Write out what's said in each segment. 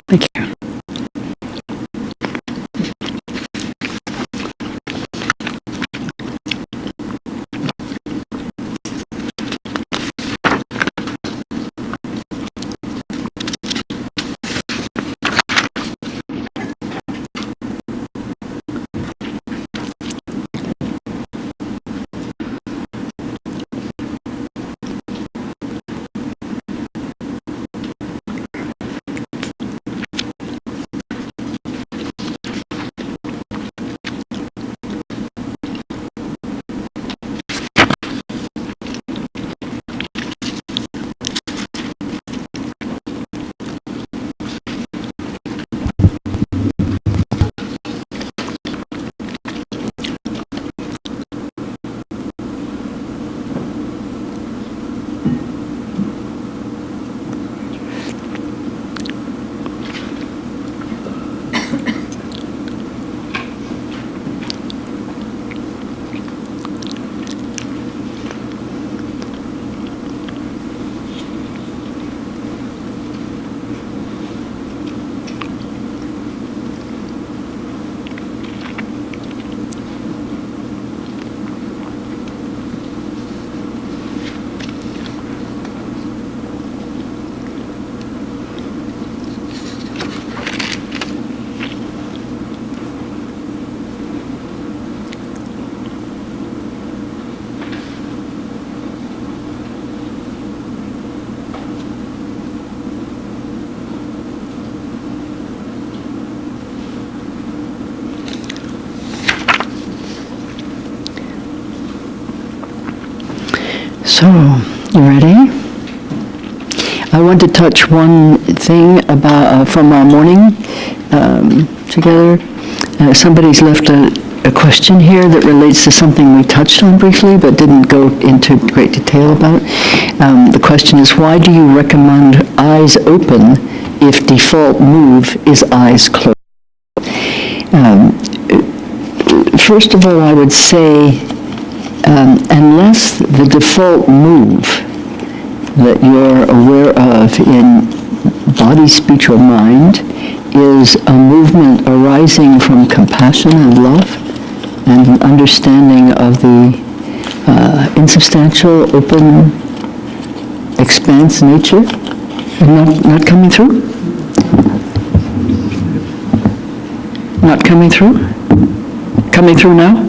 Thank you. So, you ready? I want to touch one thing about from our morning together. Somebody's left a question here that relates to something we touched on briefly but didn't go into great detail about. The question is, why do you recommend eyes open if default move is eyes closed? First of all, I would say, unless the default move that you're aware of in body, speech, or mind is a movement arising from compassion and love and an understanding of the insubstantial, open, expanse nature, and not coming through? Not coming through? Coming through now?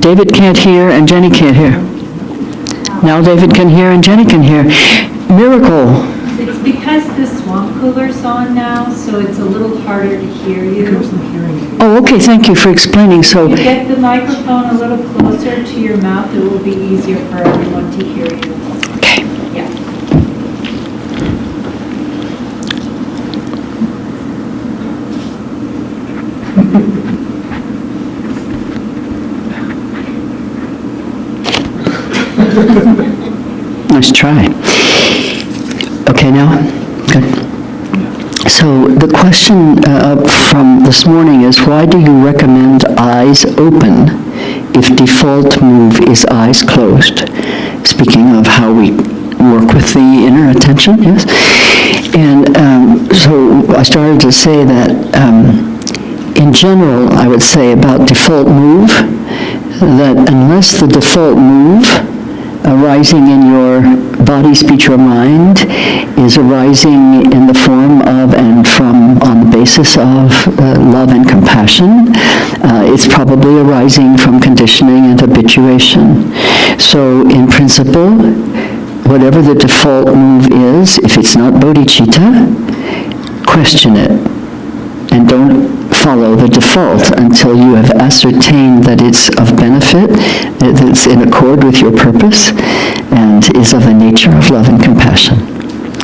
David can't hear and Jenny can't hear. Now David can hear and Jenny can hear. Miracle. It's because the swamp cooler's on now, so it's a little harder to hear you. Oh, okay, thank you for explaining. So, if you get the microphone a little closer to your mouth, it will be easier for everyone to hear you. Okay. Yeah. Nice try. Okay, now? Good. So the question from this morning is, why do you recommend eyes open if default move is eyes closed? Speaking of how we work with the inner attention, yes? And so I started to say that in general, I would say about default move, that unless the default move arising in your body, speech, or mind is arising in the form of and from, on the basis of love and compassion, it's probably arising from conditioning and habituation. So in principle, whatever the default move is, if it's not bodhicitta, question it and don't follow the default until you have ascertained that it's of benefit, that it's in accord with your purpose, and is of the nature of love and compassion.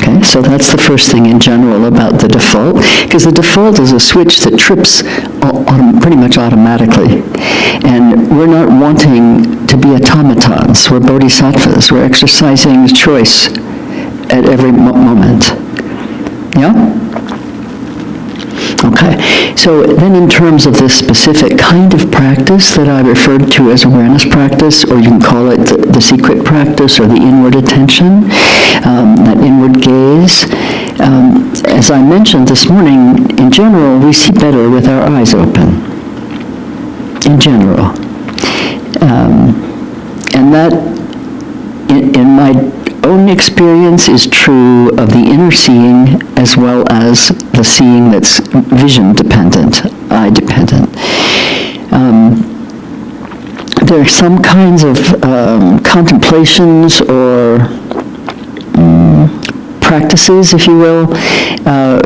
Okay, so that's the first thing in general about the default, because the default is a switch that trips pretty much automatically. And we're not wanting to be automatons, we're bodhisattvas, we're exercising choice at every moment. Yeah? Okay, so then in terms of this specific kind of practice that I referred to as awareness practice, or you can call it the secret practice or the inward attention, that inward gaze, as I mentioned this morning, in general, we see better with our eyes open. In general. And that, in my own experience, is true of the inner seeing as well as the seeing that's vision dependent, eye dependent. There are some kinds of contemplations or practices, if you will,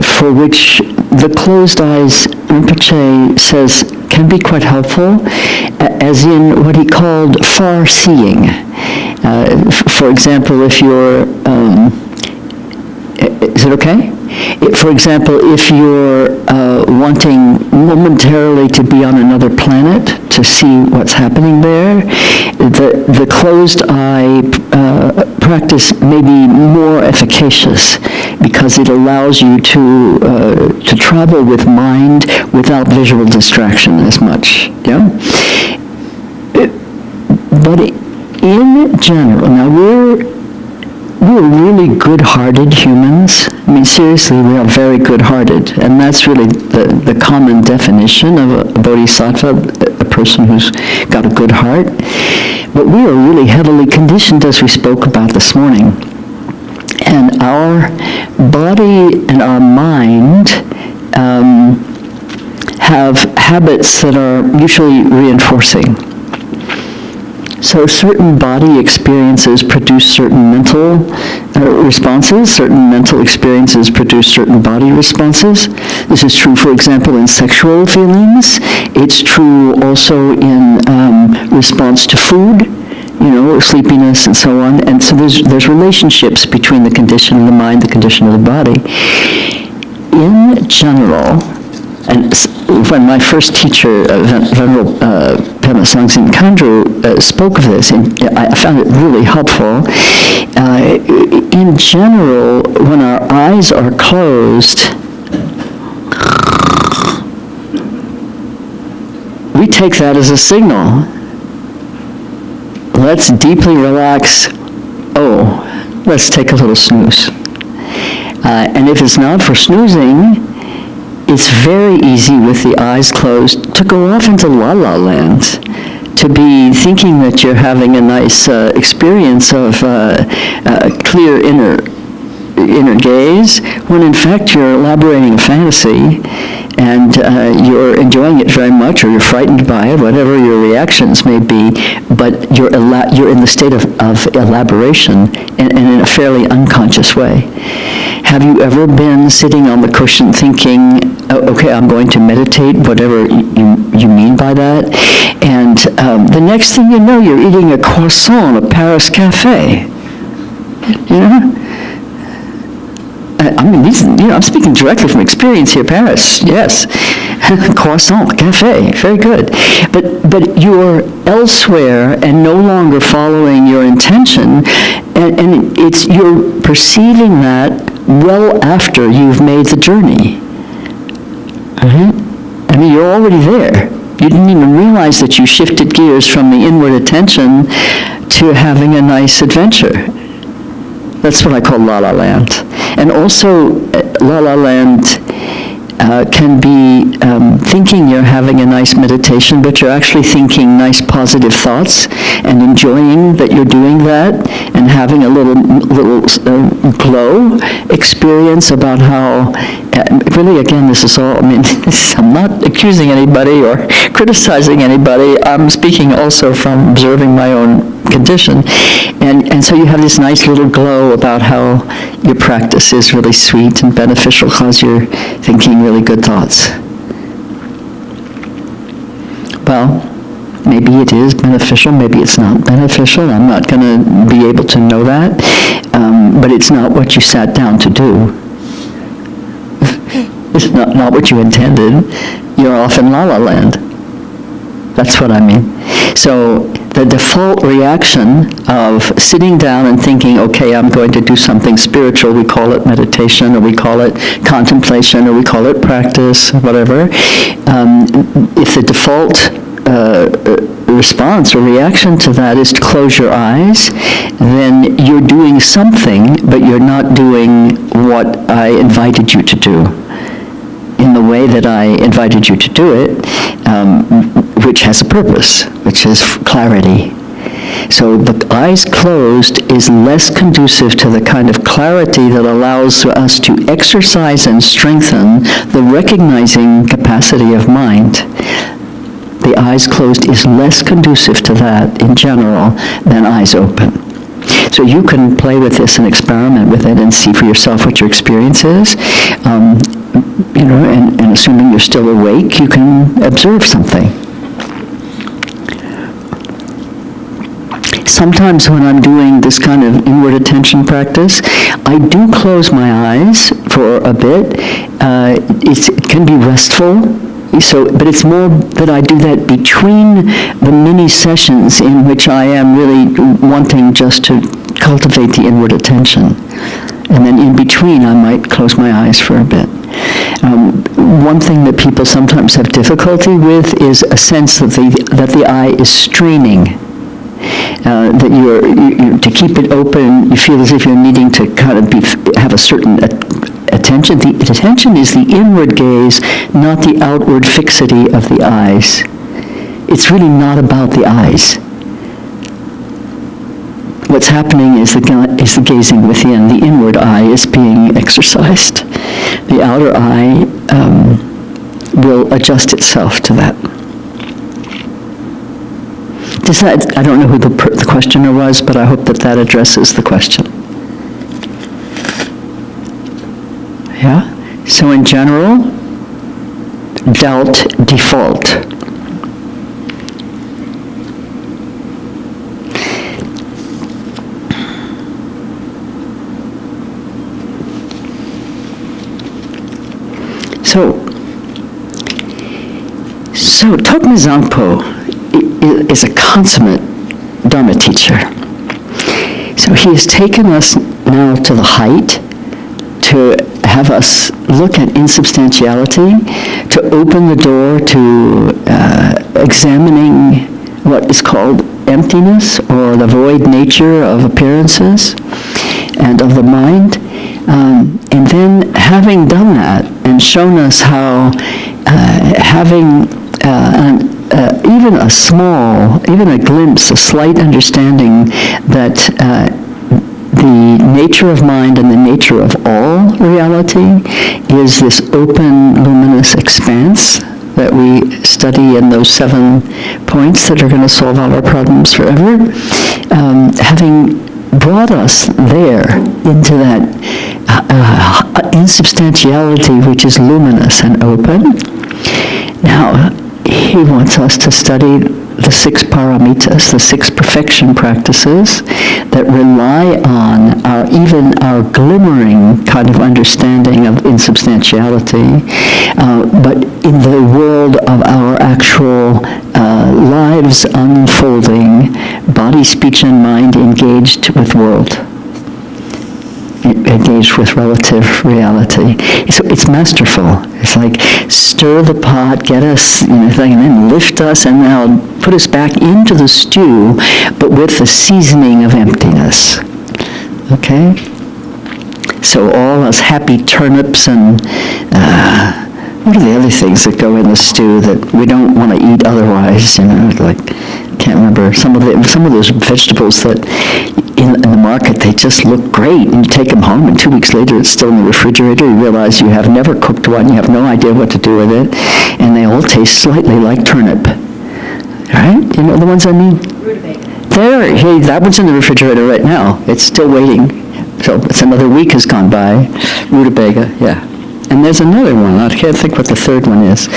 for which the closed eyes, Rinpoche says, can be quite helpful, as in what he called far seeing. For example, if you're, is it okay? For example, if you're wanting momentarily to be on another planet to see what's happening there, the closed eye practice may be more efficacious because it allows you to travel with mind without visual distraction as much. Yeah? But in general, now we're really good-hearted humans. I mean, seriously, we are very good-hearted, and that's really the common definition of a bodhisattva, a person who's got a good heart. But we are really heavily conditioned, as we spoke about this morning. And our body and our mind have habits that are mutually reinforcing. So certain body experiences produce certain mental responses, certain mental experiences produce certain body responses. This is true, for example, in sexual feelings. It's true also in response to food, you know, sleepiness and so on. And so there's relationships between the condition of the mind, the condition of the body. In general, and when my first teacher, Venerable Pema Sangsin Khandro, spoke of this, and I found it really helpful. In general, when our eyes are closed, we take that as a signal. Let's deeply relax. Oh, let's take a little snooze. And if it's not for snoozing, it's very easy with the eyes closed to go off into la-la land, to be thinking that you're having a nice experience of clear inner gaze, when in fact you're elaborating a fantasy and you're enjoying it very much, or you're frightened by it, whatever your reactions may be, but you're in the state of elaboration and in a fairly unconscious way. Have you ever been sitting on the cushion thinking, oh, okay, I'm going to meditate, whatever you mean by that, and the next thing you know, you're eating a croissant at a Paris cafe, you know? I mean, I'm speaking directly from experience here, Paris, yes. Croissant, cafe, very good. But you're elsewhere and no longer following your intention, and you're perceiving that well after you've made the journey. I mean, you're already there. You didn't even realize that you shifted gears from the inward attention to having a nice adventure. That's what I call La-La Land. And also, La-La Land can be thinking you're having a nice meditation, but you're actually thinking nice positive thoughts and enjoying that you're doing that and having a little glow experience about how, really again, this is all, I mean, I'm not accusing anybody or criticizing anybody. I'm speaking also from observing my own condition. And so you have this nice little glow about how your practice is really sweet and beneficial because you're thinking really good thoughts. Well, maybe it is beneficial, maybe it's not beneficial. I'm not going to be able to know that. But it's not what you sat down to do. It's not what you intended. You're off in La-La Land. That's what I mean. So the default reaction of sitting down and thinking, okay, I'm going to do something spiritual, we call it meditation, or we call it contemplation, or we call it practice, whatever. If the default response or reaction to that is to close your eyes, then you're doing something, but you're not doing what I invited you to do in the way that I invited you to do it, which has a purpose, which is clarity. So the eyes closed is less conducive to the kind of clarity that allows us to exercise and strengthen the recognizing capacity of mind. The eyes closed is less conducive to that in general than eyes open. So you can play with this and experiment with it and see for yourself what your experience is. And assuming you're still awake, you can observe something. Sometimes when I'm doing this kind of inward attention practice, I do close my eyes for a bit. It can be restful. But it's more that I do that between the mini sessions in which I am really wanting just to cultivate the inward attention. And then in between, I might close my eyes for a bit. One thing that people sometimes have difficulty with is a sense that the eye is straining. That to keep it open, you feel as if you're needing to kind of have a certain attention. The attention is the inward gaze, not the outward fixity of the eyes. It's really not about the eyes. What's happening is the gazing within. The inward eye is being exercised. The outer eye will adjust itself to that. I don't know who the questioner was, but I hope that addresses the question. Yeah? So in general, default. So Tokme Zangpo is a consummate Dharma teacher. So he has taken us now to the height to have us look at insubstantiality, to open the door to examining what is called emptiness, or the void nature of appearances and of the mind. And then having done that and shown us how having even a glimpse, a slight understanding that the nature of mind and the nature of all reality is this open, luminous expanse that we study in those 7 points that are going to solve all our problems forever. Having brought us there into that insubstantiality which is luminous and open, now he wants us to study the 6 paramitas, the 6 perfection practices that rely on even our glimmering kind of understanding of insubstantiality, but in the world of our actual lives unfolding, body, speech, and mind engaged with world, engaged with relative reality. So it's masterful. It's like stir the pot, get us, and then lift us, and now put us back into the stew, but with the seasoning of emptiness. Okay? So all those happy turnips and what are the other things that go in the stew that we don't want to eat otherwise? Like, can't remember some of those vegetables that in the market, they just look great, and you take them home, and 2 weeks later it's still in the refrigerator. You realize you have never cooked one, you have no idea what to do with it, and they all taste slightly like turnip. Right? You know the ones I mean? Rutabaga. There, hey, that one's in the refrigerator right now. It's still waiting. So it's another week has gone by. Rutabaga, yeah. And there's another one. I can't think what the third one is.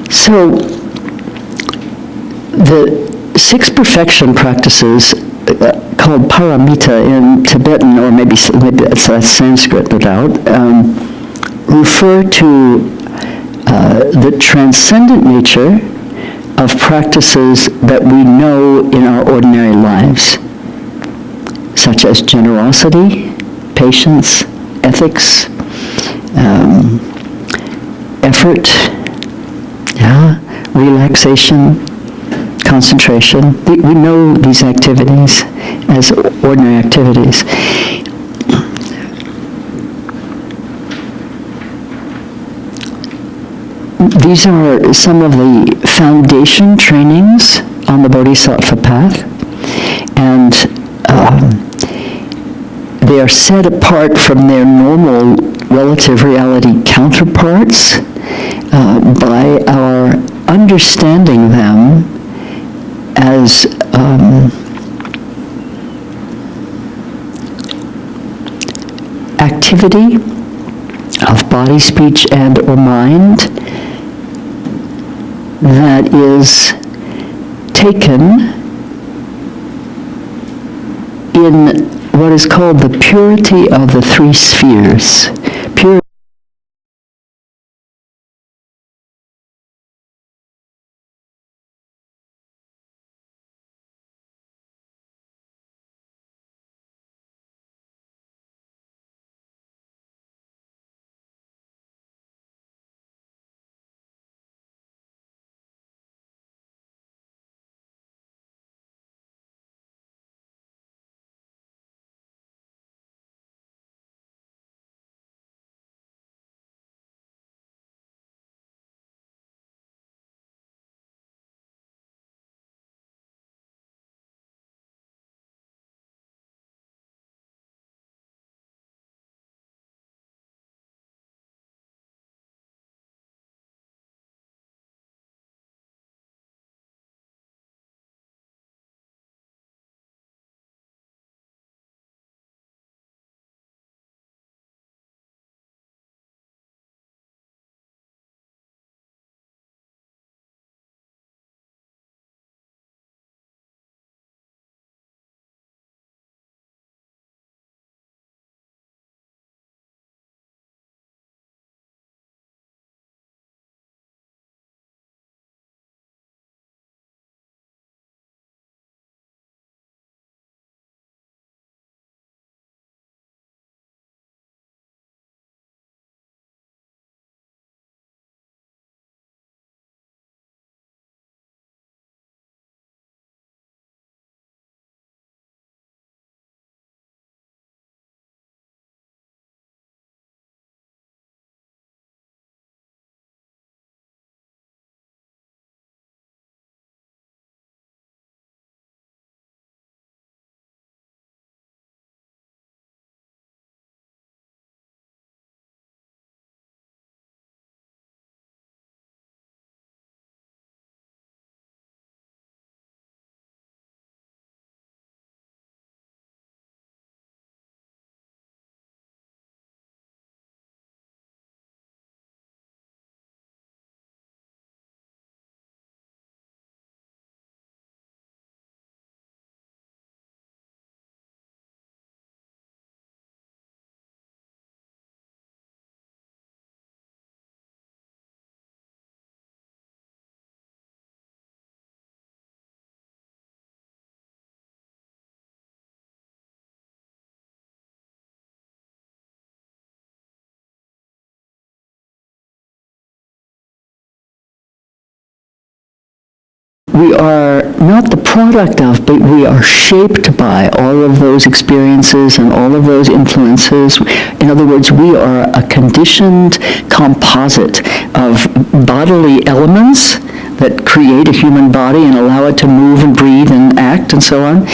So the 6 perfection practices called paramita in Tibetan, or maybe it's Sanskrit, no doubt, refer to the transcendent nature of practices that we know in our ordinary lives, such as generosity, patience, ethics, effort, relaxation, concentration. We know these activities as ordinary activities. These are some of the foundation trainings on the Bodhisattva path, and they are set apart from their normal relative reality counterparts by our understanding them as activity of body, speech, and or mind that is taken in what is called the purity of the three spheres. Pure we are not the product of, but we are shaped by all of those experiences and all of those influences. In other words, we are a conditioned composite of bodily elements that create a human body and allow it to move and breathe and act and so on.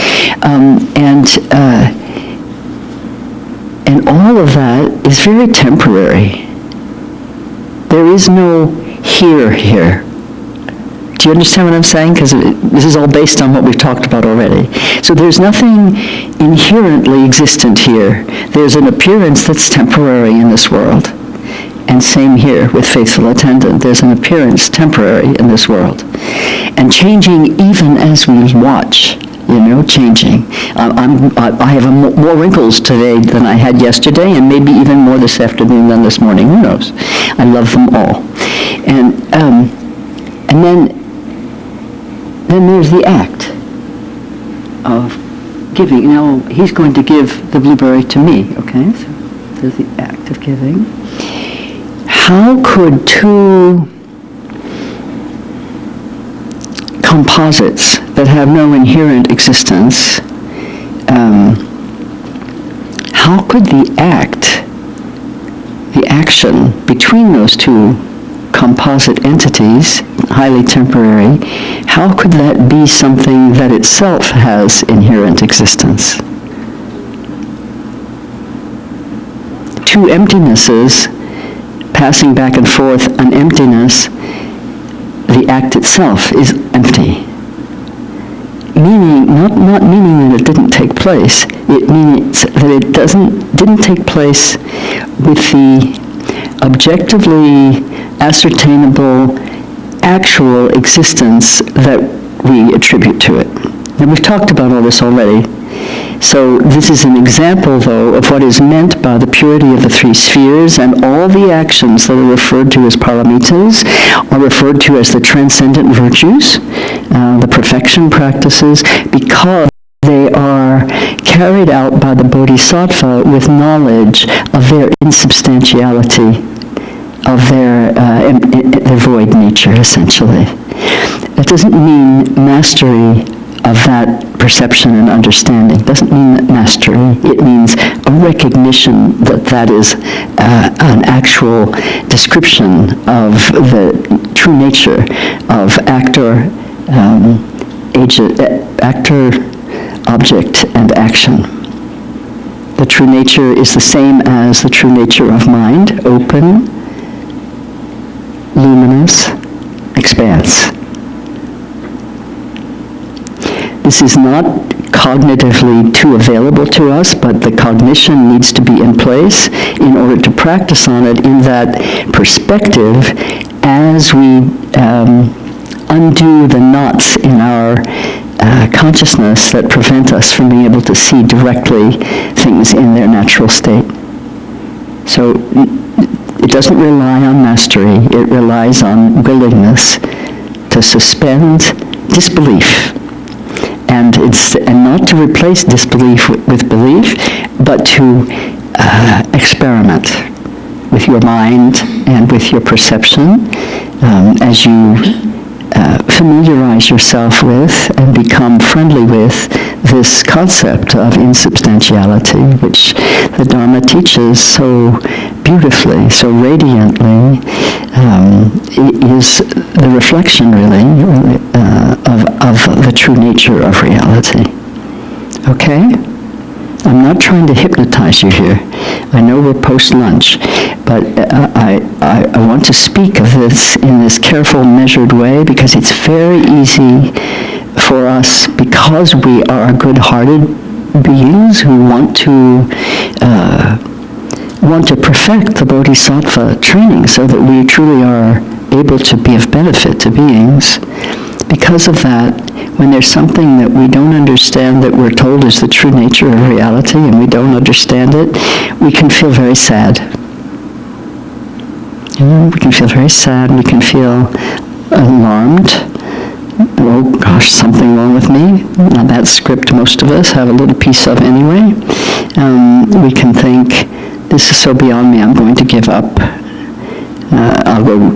And all of that is very temporary. There is no here. Do you understand what I'm saying? Because this is all based on what we've talked about already. So there's nothing inherently existent here. There's an appearance that's temporary in this world. And same here with faithful attendant. There's an appearance temporary in this world. And changing even as we watch, changing. I have more wrinkles today than I had yesterday, and maybe even more this afternoon than this morning. Who knows? I love them all. And then then there's the act of giving. Now, he's going to give the blueberry to me, okay? So there's the act of giving. How could two composites that have no inherent existence, how could the action between those two composite entities, highly temporary, how could that be something that itself has inherent existence? Two emptinesses passing back and forth, an emptiness, the act itself is empty. Meaning, not meaning that it didn't take place, it means that it didn't take place with the objectively ascertainable actual existence that we attribute to it. And we've talked about all this already. So this is an example, though, of what is meant by the purity of the three spheres, and all the actions that are referred to as paramitas are referred to as the transcendent virtues, the perfection practices, because they are carried out by the Bodhisattva with knowledge of their insubstantiality, of their void nature, essentially. That doesn't mean mastery of that perception and understanding. It doesn't mean that mastery. It means a recognition that that is an actual description of the true nature of actor, object, and action. The true nature is the same as the true nature of mind, open, luminous, expanse. This is not cognitively too available to us, but the cognition needs to be in place in order to practice on it in that perspective as we undo the knots in our consciousness that prevent us from being able to see directly things in their natural state. So it doesn't rely on mastery, it relies on willingness to suspend disbelief. And not to replace disbelief with belief, but to experiment with your mind and with your perception as you familiarize yourself with and become friendly with this concept of insubstantiality, which the Dharma teaches so beautifully, so radiantly. Is the reflection, really, of the true nature of reality. Okay? I'm not trying to hypnotize you here. I know we're post-lunch, but I want to speak of this in this careful, measured way, because it's very easy for us, because we are good-hearted beings who want to perfect the Bodhisattva training so that we truly are able to be of benefit to beings. Because of that, when there's something that we don't understand that we're told is the true nature of reality and we don't understand it, we can feel very sad. We can feel very sad, we can feel alarmed. Oh gosh, something wrong with me. Now that script most of us have a little piece of anyway. We can think, this is so beyond me, I'm going to give up. I'll go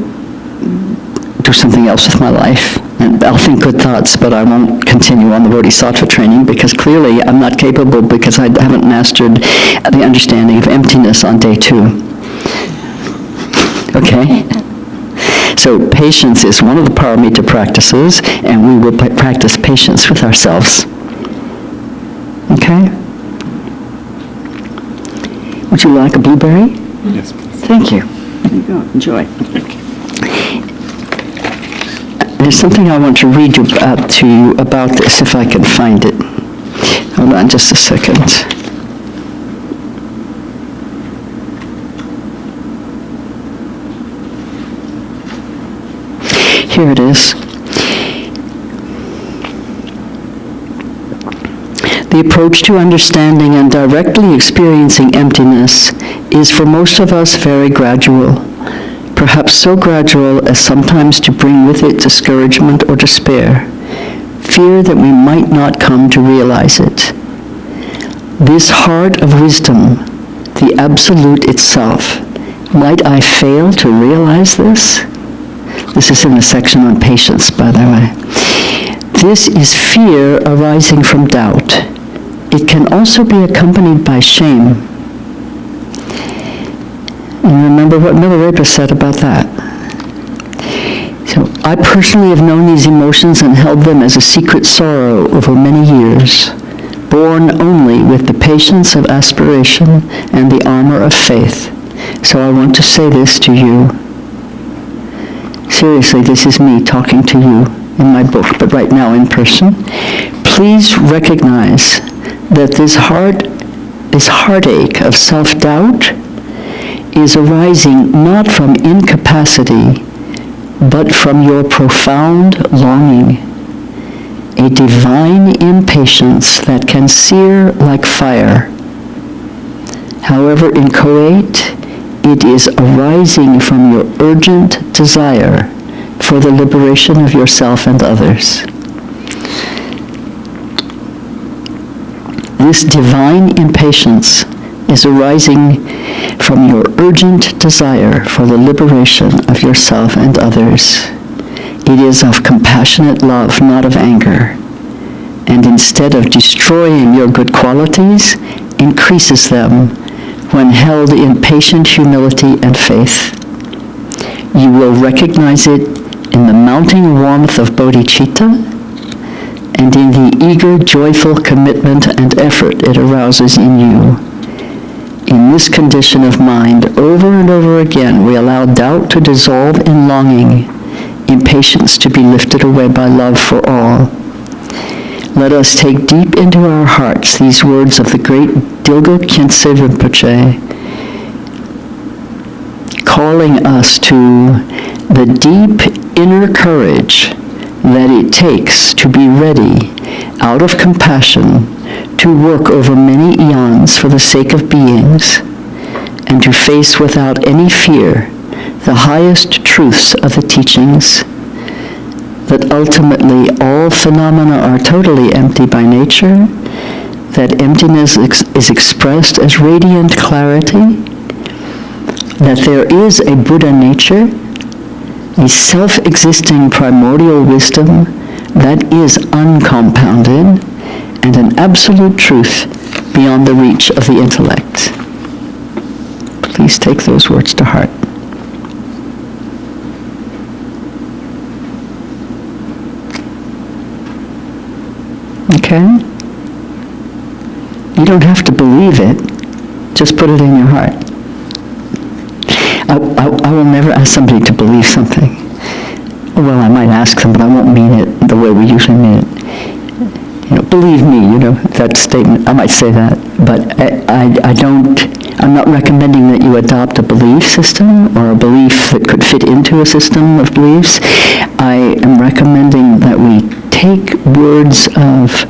do something else with my life. And I'll think good thoughts, but I won't continue on the Bodhisattva training because clearly I'm not capable because I haven't mastered the understanding of emptiness on day 2. Okay? So patience is one of the paramita practices, and we will practice patience with ourselves. Okay? Would you like a blueberry? Yes, please. Thank you. There you go. Enjoy. There's something I want to read to you about this, if I can find it. Hold on just a second. Here it is. The approach to understanding and directly experiencing emptiness is for most of us very gradual, perhaps so gradual as sometimes to bring with it discouragement or despair. fear that we might not come to realize it. This heart of wisdom, the Absolute itself, might I fail to realize this? This is in the section on patience, by the way. This is fear arising from doubt. It can also be accompanied by shame. And remember what Milarepa said about that. So I personally have known these emotions and held them as a secret sorrow over many years, born only with the patience of aspiration and the armor of faith. So I want to say this to you. Seriously, this is me talking to you in my book, but right now in person. Please recognize that this heartache of self-doubt is arising not from incapacity, but from your profound longing, a divine impatience that can sear like fire. However inchoate, it is arising from your urgent desire for the liberation of yourself and others. This divine impatience is arising from your urgent desire for the liberation of yourself and others. It is of compassionate love, not of anger, and instead of destroying your good qualities, increases them when held in patient humility and faith. You will recognize it in the mounting warmth of bodhicitta and in the eager, joyful commitment and effort it arouses in you. In this condition of mind, over and over again, we allow doubt to dissolve in longing, impatience to be lifted away by love for all. Let us take deep into our hearts these words of the great Dilgo Khyentse Rinpoche, calling us to the deep inner courage that it takes to be ready, out of compassion, to work over many eons for the sake of beings, and to face without any fear the highest truths of the teachings, that ultimately all phenomena are totally empty by nature, that emptiness is expressed as radiant clarity, that there is a Buddha nature, a self-existing primordial wisdom that is uncompounded, and an absolute truth beyond the reach of the intellect. Please take those words to heart. Okay? You don't have to believe it. Just put it in your heart. I will never ask somebody to believe something. Well, I might ask them, but I won't mean it the way we usually mean it. Believe me, that statement, I might say that, but I'm not recommending that you adopt a belief system or a belief that could fit into a system of beliefs. I am recommending that we take words of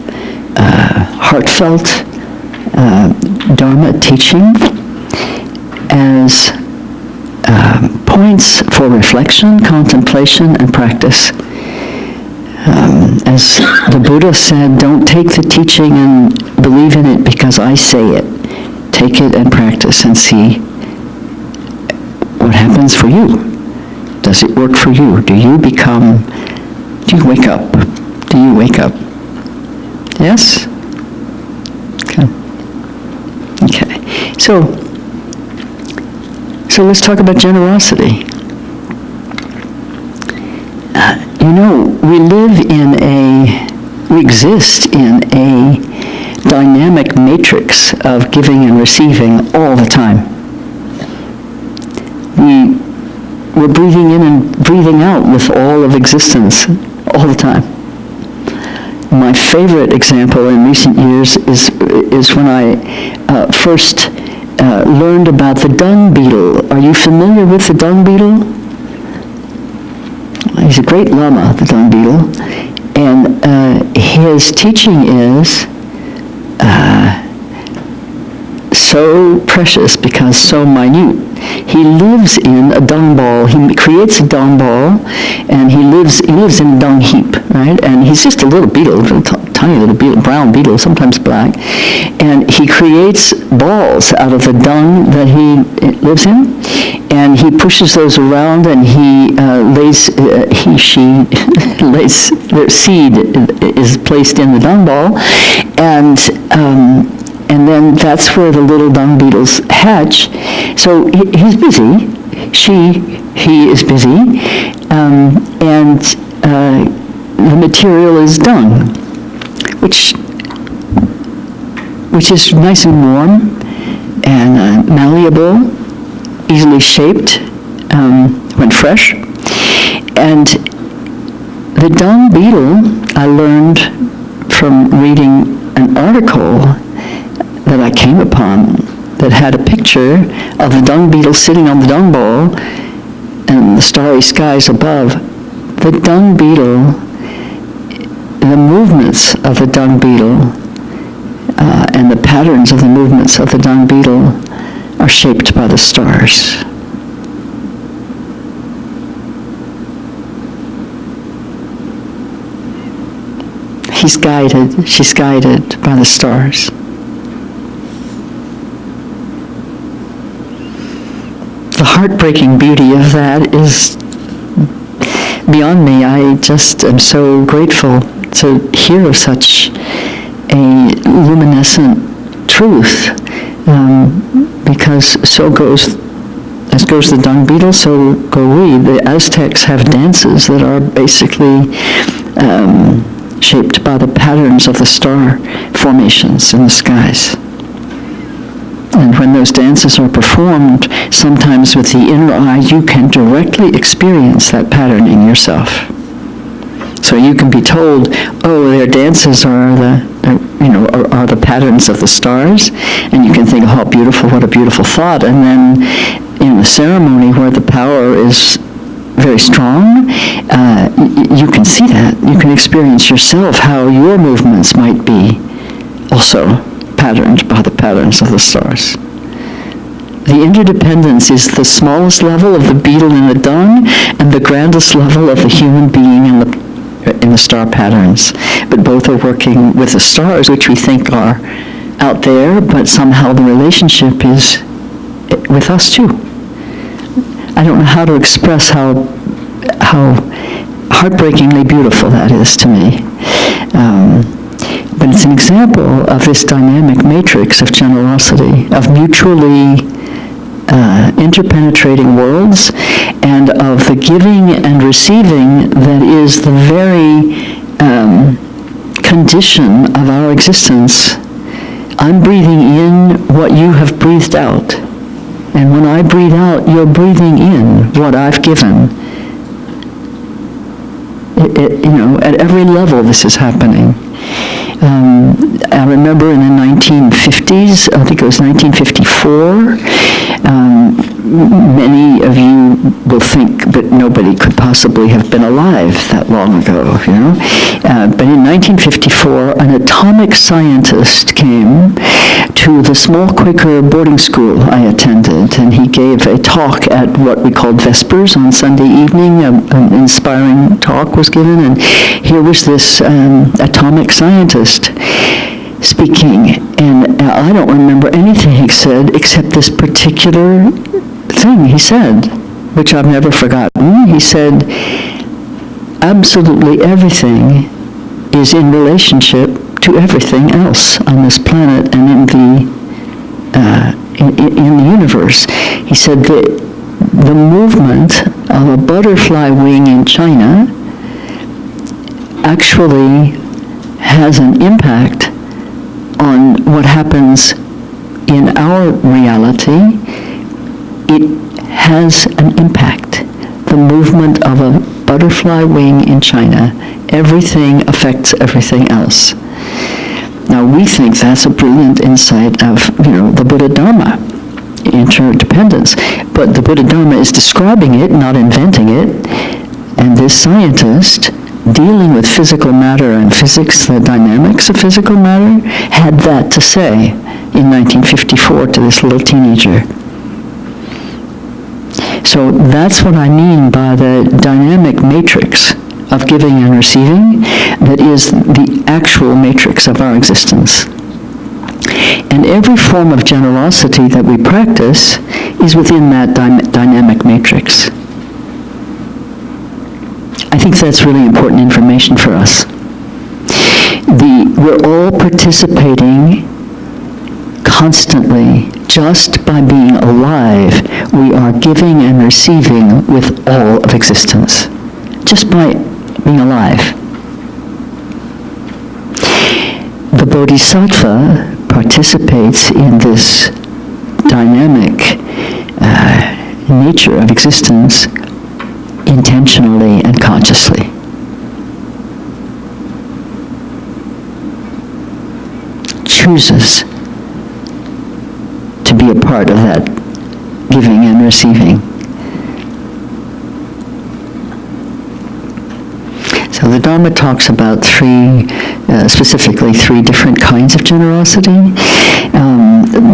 heartfelt Dharma teaching as points for reflection, contemplation, and practice. As the Buddha said, don't take the teaching and believe in it because I say it. Take it and practice and see what happens for you. Does it work for you? Do you wake up? Do you wake up? Yes? Okay. So let's talk about generosity. We exist in a dynamic matrix of giving and receiving all the time. We're breathing in and breathing out with all of existence all the time. My favorite example in recent years is when I first learned about the dung beetle. Are you familiar with the dung beetle? He's a great lama, the dung beetle, and his teaching is so precious because so minute. He lives in a dung ball. He creates a dung ball, and he lives in a dung heap, right? And he's just a little beetle, tiny little beetle, brown beetle, sometimes black. And he creates balls out of the dung that he lives in, and he pushes those around, and he she lays, their seed is placed in the dung ball, and then that's where the little dung beetles hatch. So he's busy. He is busy, and the material is dung, which is nice and warm and malleable, easily shaped when fresh. And the dung beetle, I learned from reading an article that I came upon that had a picture of the dung beetle sitting on the dung ball and the starry skies above. The dung beetle, the movements of the dung beetle and the patterns of the movements of the dung beetle are shaped by the stars. She's guided by the stars. The heartbreaking beauty of that is beyond me. I just am so grateful to hear of such a luminescent truth, because as goes the dung beetle, so go we. The Aztecs have dances that are basically shaped by the patterns of the star formations in the skies. And when those dances are performed, sometimes with the inner eye, you can directly experience that patterning yourself. So you can be told, oh, their dances are the patterns of the stars, and you can think, oh, how beautiful, what a beautiful thought. And then in the ceremony where the power is very strong, you can see that. You can experience yourself how your movements might be also patterned by the patterns of the stars. The interdependence is the smallest level of the beetle in the dung and the grandest level of the human being in the star patterns. But both are working with the stars, which we think are out there, but somehow the relationship is with us too. I don't know how to express how heartbreakingly beautiful that is to me. But it's an example of this dynamic matrix of generosity, of mutually interpenetrating worlds, and of the giving and receiving that is the very condition of our existence. I'm breathing in what you have breathed out. And when I breathe out, you're breathing in what I've given. At every level this is happening. I remember in the 1950s, I think it was 1954, many of you will think that nobody could possibly have been alive that long ago, But in 1954, an atomic scientist came to the small Quaker boarding school I attended, and he gave a talk at what we called Vespers on Sunday evening. An inspiring talk was given, and here was this atomic scientist speaking, and I don't remember anything he said except this particular thing he said, which I've never forgotten. He said, absolutely everything is in relationship to everything else on this planet and in the universe. He said that the movement of a butterfly wing in China actually has an impact on what happens in our reality. It has an impact. The movement of a butterfly wing in China, everything affects everything else. Now we think that's a brilliant insight of, the Buddha Dharma, interdependence. But the Buddha Dharma is describing it, not inventing it. And this scientist, dealing with physical matter and physics, the dynamics of physical matter, had that to say. in 1954 to this little teenager. So that's what I mean by the dynamic matrix of giving and receiving that is the actual matrix of our existence. And every form of generosity that we practice is within that dynamic matrix. I think that's really important information for us. We're all participating constantly. Just by being alive, we are giving and receiving with all of existence. Just by being alive. The Bodhisattva participates in this dynamic nature of existence intentionally and consciously. Chooses to be a part of that giving and receiving. So the Dharma talks about specifically three different kinds of generosity.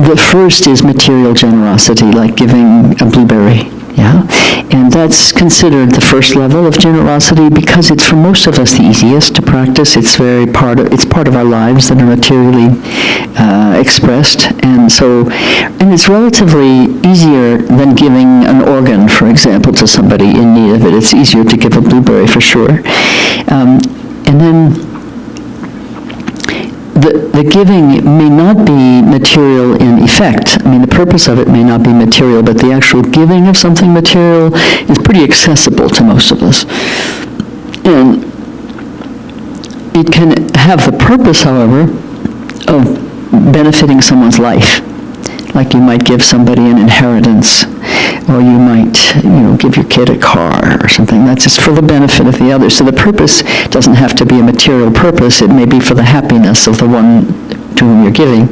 The first is material generosity, like giving a blueberry. Yeah, and that's considered the first level of generosity because it's for most of us the easiest to practice. It's part of our lives that are materially expressed, and it's relatively easier than giving an organ, for example, to somebody in need of it. It's easier to give a blueberry for sure, and then. The giving may not be material in effect. I mean, the purpose of it may not be material, but the actual giving of something material is pretty accessible to most of us. And it can have the purpose, however, of benefiting someone's life. Like you might give somebody an inheritance, or you might, give your kid a car or something. That's just for the benefit of the other. So the purpose doesn't have to be a material purpose. It may be for the happiness of the one to whom you're giving.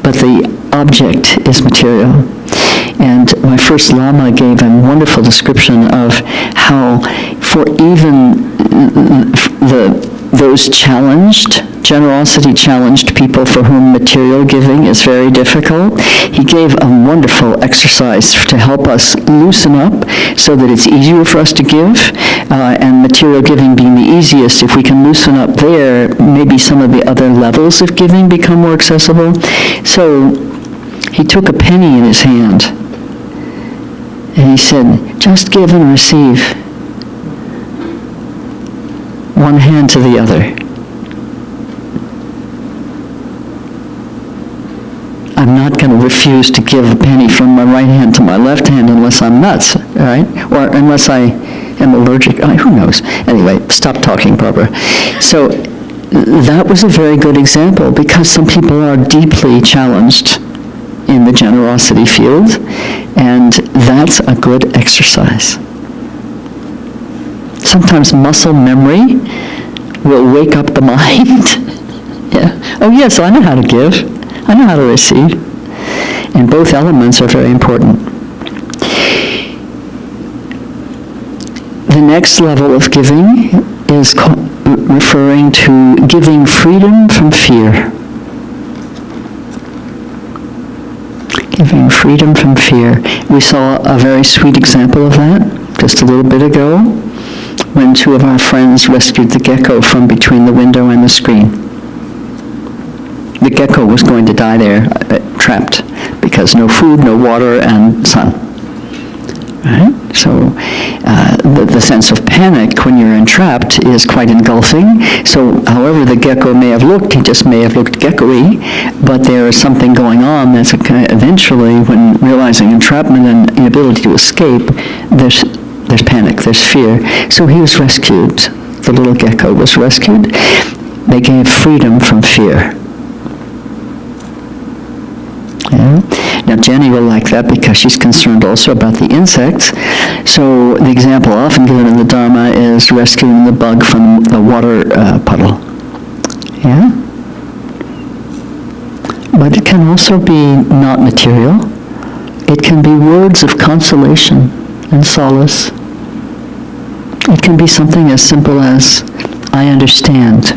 But the object is material. And my first Lama gave a wonderful description of how for even those generosity-challenged people for whom material giving is very difficult, he gave a wonderful exercise to help us loosen up so that it's easier for us to give, and material giving being the easiest. If we can loosen up there, maybe some of the other levels of giving become more accessible. So he took a penny in his hand, and he said, just give and receive. One hand to the other. I'm not going to refuse to give a penny from my right hand to my left hand unless I'm nuts, right? Or unless I am allergic. Who knows? Anyway, stop talking, Barbara. So that was a very good example because some people are deeply challenged in the generosity field, and that's a good exercise. Sometimes muscle memory will wake up the mind. Yeah. Oh yes, I know how to give. I know how to receive. And both elements are very important. The next level of giving is referring to giving freedom from fear. Giving freedom from fear. We saw a very sweet example of that just a little bit ago when two of our friends rescued the gecko from between the window and the screen. The gecko was going to die there, trapped, because no food, no water, and sun. Right? So the sense of panic when you're entrapped is quite engulfing. So however the gecko may have looked, he just may have looked gecko-y, but there is something going on that's eventually, when realizing entrapment and inability to escape, there's panic, there's fear. So he was rescued. The little gecko was rescued. They gave freedom from fear. Yeah. Now Jenny will like that because she's concerned also about the insects. So the example often given in the Dharma is rescuing the bug from the water puddle. Yeah? But it can also be not material. It can be words of consolation and solace. It can be something as simple as, I understand.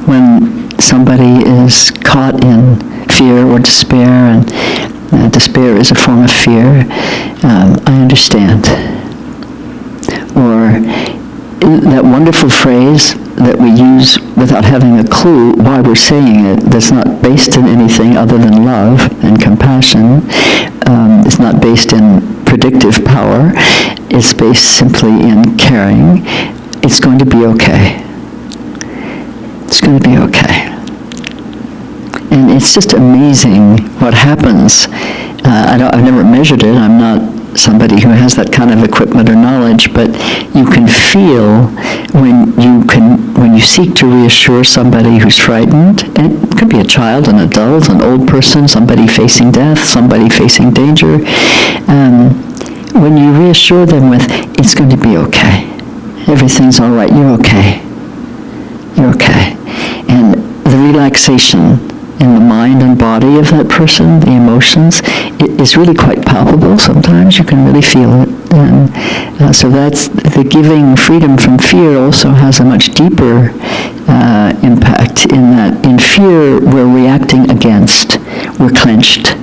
When somebody is caught in fear or despair, and despair is a form of fear. I understand. Or that wonderful phrase that we use without having a clue why we're saying it, that's not based in anything other than love and compassion. It's not based in predictive power. It's based simply in caring. It's going to be okay. It's going to be okay. And it's just amazing what happens. I've never measured it. I'm not somebody who has that kind of equipment or knowledge, but you can feel when you seek to reassure somebody who's frightened, and it could be a child, an adult, an old person, somebody facing death, somebody facing danger, when you reassure them with, it's going to be okay, everything's all right, you're okay, and the relaxation in the mind and body of that person, the emotions, it is really quite palpable sometimes. You can really feel it. And so that's the giving freedom from fear also has a much deeper impact in that in fear we're reacting against, we're clenched.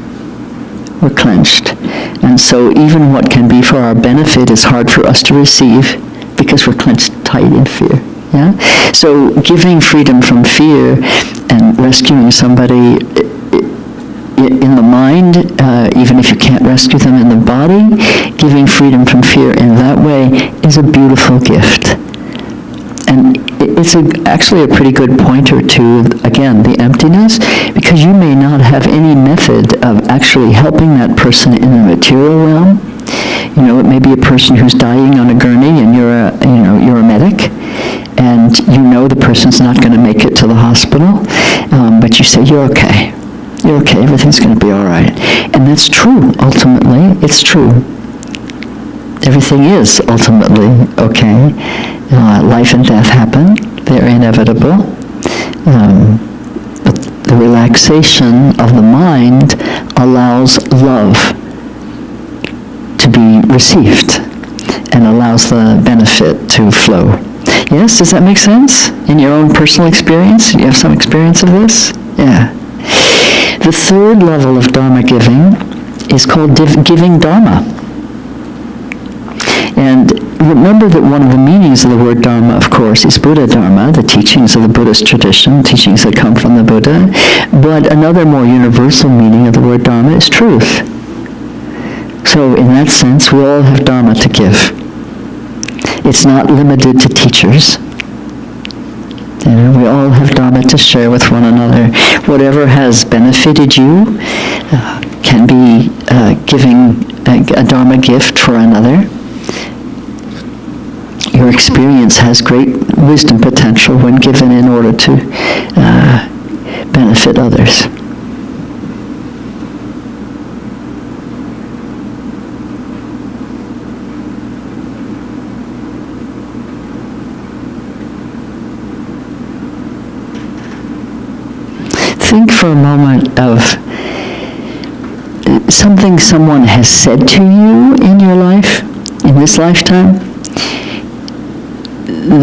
And so even what can be for our benefit is hard for us to receive because we're clenched tight in fear. Yeah? So giving freedom from fear and rescuing somebody in the mind, even if you can't rescue them in the body, giving freedom from fear in that way is a beautiful gift. And it's actually a pretty good pointer to, again, the emptiness, because you may not have any method of actually helping that person in the material realm. You know, it may be a person who's dying on a gurney and you're a medic, and you know the person's not going to make it to the hospital, but you say, you're okay, everything's going to be all right. And that's true, ultimately, it's true. Everything is ultimately okay. Life and death happen, they're inevitable. But the relaxation of the mind allows love to be received and allows the benefit to flow. Yes, does that make sense? In your own personal experience? You have some experience of this? Yeah. The third level of Dharma giving is called giving Dharma. And remember that one of the meanings of the word Dharma, of course, is Buddha Dharma, the teachings of the Buddhist tradition, teachings that come from the Buddha. But another more universal meaning of the word Dharma is truth. So in that sense, we all have Dharma to give. It's not limited to teachers. You know, we all have Dharma to share with one another. Whatever has benefited you can be giving a Dharma gift for another. Your experience has great wisdom potential when given in order to benefit others. Think for a moment of something someone has said to you in your life, in this lifetime,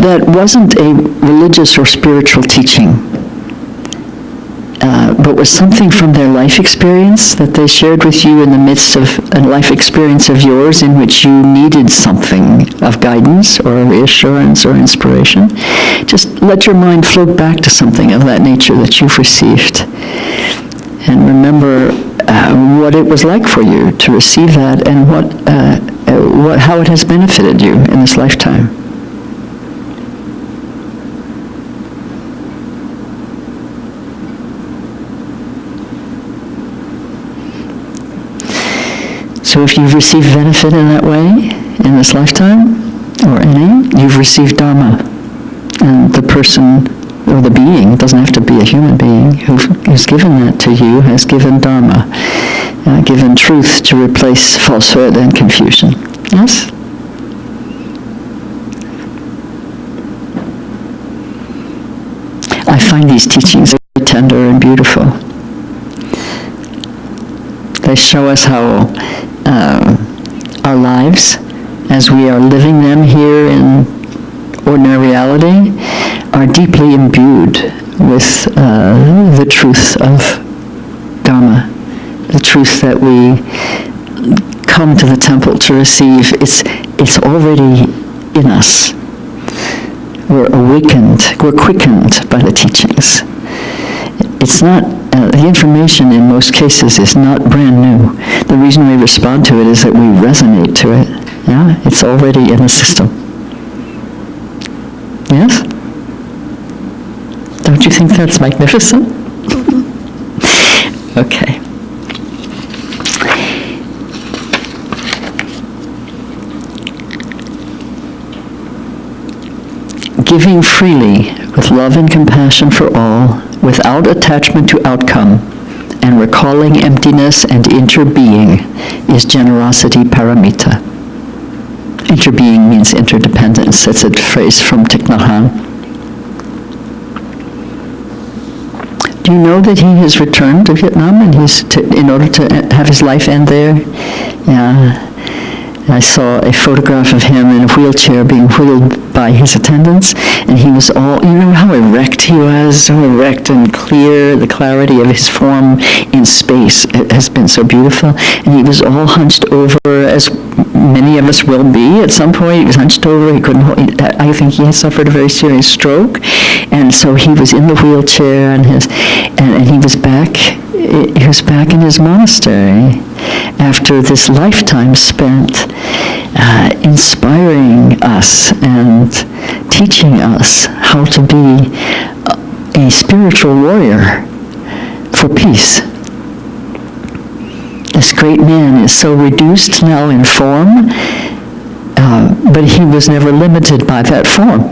that wasn't a religious or spiritual teaching, but was something from their life experience that they shared with you in the midst of a life experience of yours in which you needed something of guidance or reassurance or inspiration. Just let your mind float back to something of that nature that you've received. And remember what it was like for you to receive that and how it has benefited you in this lifetime. So if you've received benefit in that way, in this lifetime, or any, you've received Dharma. And the person, or the being, it doesn't have to be a human being, who's given that to you, has given Dharma, given truth to replace falsehood and confusion. Yes? I find these teachings very tender and beautiful. They show us how our lives, as we are living them here in ordinary reality, are deeply imbued with the truth of Dharma, the truth that we come to the temple to receive, it's already in us. We're awakened, we're quickened by the teachings. It's not, the information in most cases is not brand new. The reason we respond to it is that we resonate to it. Yeah, it's already in the system. Yes? Don't you think that's magnificent? Okay. Giving freely with love and compassion for all, without attachment to outcome, and recalling emptiness and interbeing is generosity paramita. Interbeing means interdependence. That's a phrase from Thich Nhat Hanh. Do you know that he has returned to Vietnam and in order to have his life end there? Yeah. I saw a photograph of him in a wheelchair being wheeled by his attendants, and he was all, you know how erect he was, so erect and clear, the clarity of his form in space has been so beautiful, and he was all hunched over, as many of us will be at some point. He was hunched over, he couldn't hold, I think he had suffered a very serious stroke, and so he was in the wheelchair, and he was back in his monastery after this lifetime spent inspiring us and teaching us how to be a spiritual warrior for peace. This great man is so reduced now in form, but he was never limited by that form.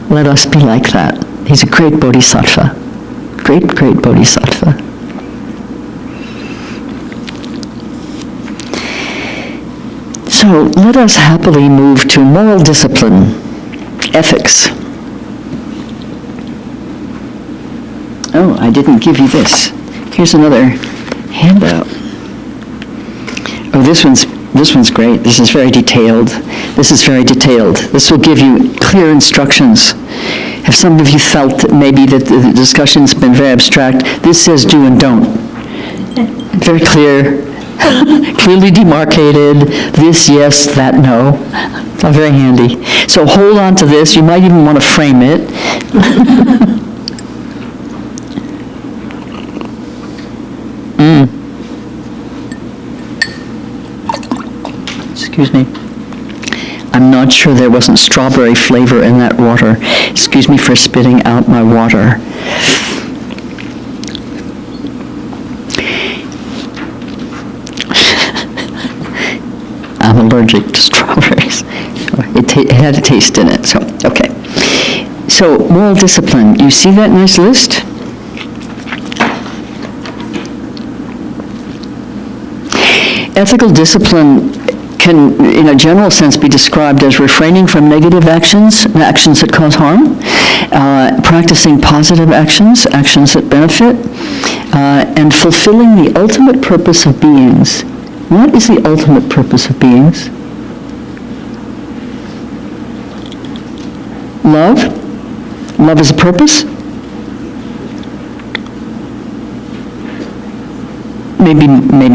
Let us be like that. He's a great Bodhisattva. Great, great Bodhisattva. So let us happily move to moral discipline, ethics. Oh, I didn't give you this. Here's another handout. Oh, this one's great. This is very detailed. This will give you clear instructions. Have some of you felt that maybe that the discussion's been very abstract? This says do and don't. Very clear. Clearly demarcated, this yes, that no. It's all very handy. So hold on to this. You might even want to frame it. Excuse me. I'm not sure there wasn't strawberry flavor in that water. Excuse me for spitting out my water. I'm allergic to strawberries. It had a taste in it, so, okay. So, moral discipline. You see that nice list? Ethical discipline can, in a general sense, be described as refraining from negative actions that cause harm, practicing positive actions that benefit, and fulfilling the ultimate purpose of beings. What is the ultimate purpose of beings? Love? Love is a purpose? Maybe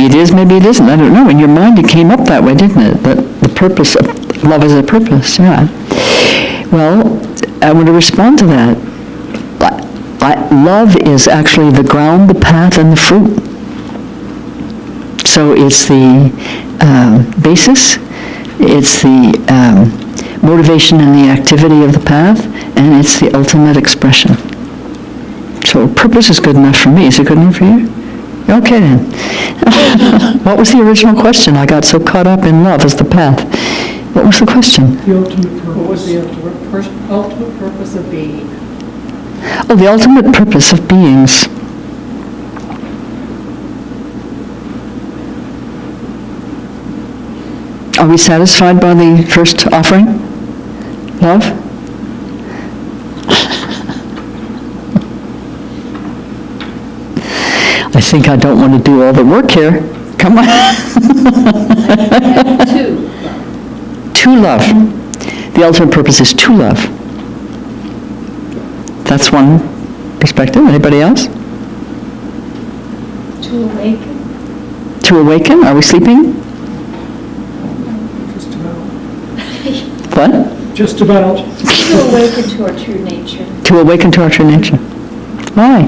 it is, maybe it isn't. I don't know. In your mind it came up that way, didn't it? That the purpose of love is a purpose, yeah. Well, I want to respond to that. Love is actually the ground, the path, and the fruit. So it's the basis, it's the motivation and the activity of the path, and it's the ultimate expression. So purpose is good enough for me. Is it good enough for you? Okay then. What was the original question? I got so caught up in love as the path. What was the question? The ultimate purpose. What was the ultimate purpose of being? Oh, the ultimate purpose of beings. Are we satisfied by the first offering? Love? I think I don't want to do all the work here. Come on. To love. The ultimate purpose is to love. That's one perspective. Anybody else? To awaken. To awaken? Are we sleeping? Just about. What? Just about. To awaken to our true nature. To awaken to our true nature. Why?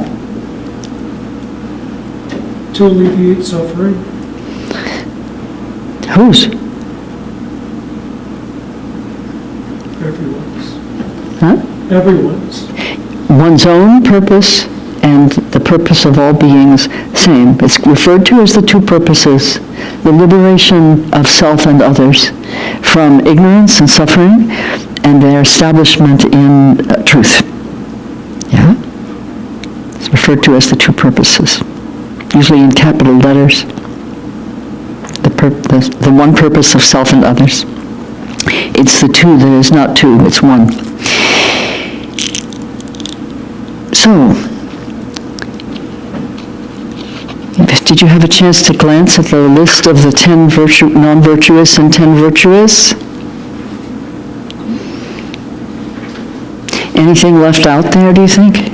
To alleviate suffering. Whose? Everyone's. Huh? Everyone's. One's own purpose and the purpose of all beings, same. It's referred to as the two purposes, the liberation of self and others from ignorance and suffering, and their establishment in truth. Yeah? It's referred to as the two purposes, usually in capital letters. The one purpose of self and others. It's the two that is not two, it's one. So, did you have a chance to glance at the list of the 10 non-virtuous and 10 virtuous? Anything left out there, do you think?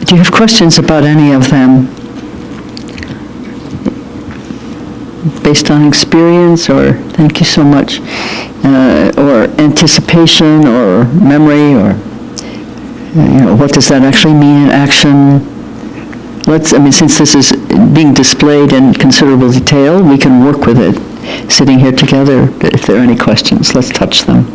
Do you have questions about any of them? Based on experience, or thank you so much, or anticipation, or memory, or what does that actually mean in action? Since this is being displayed in considerable detail, we can work with it, sitting here together. If there are any questions, let's touch them.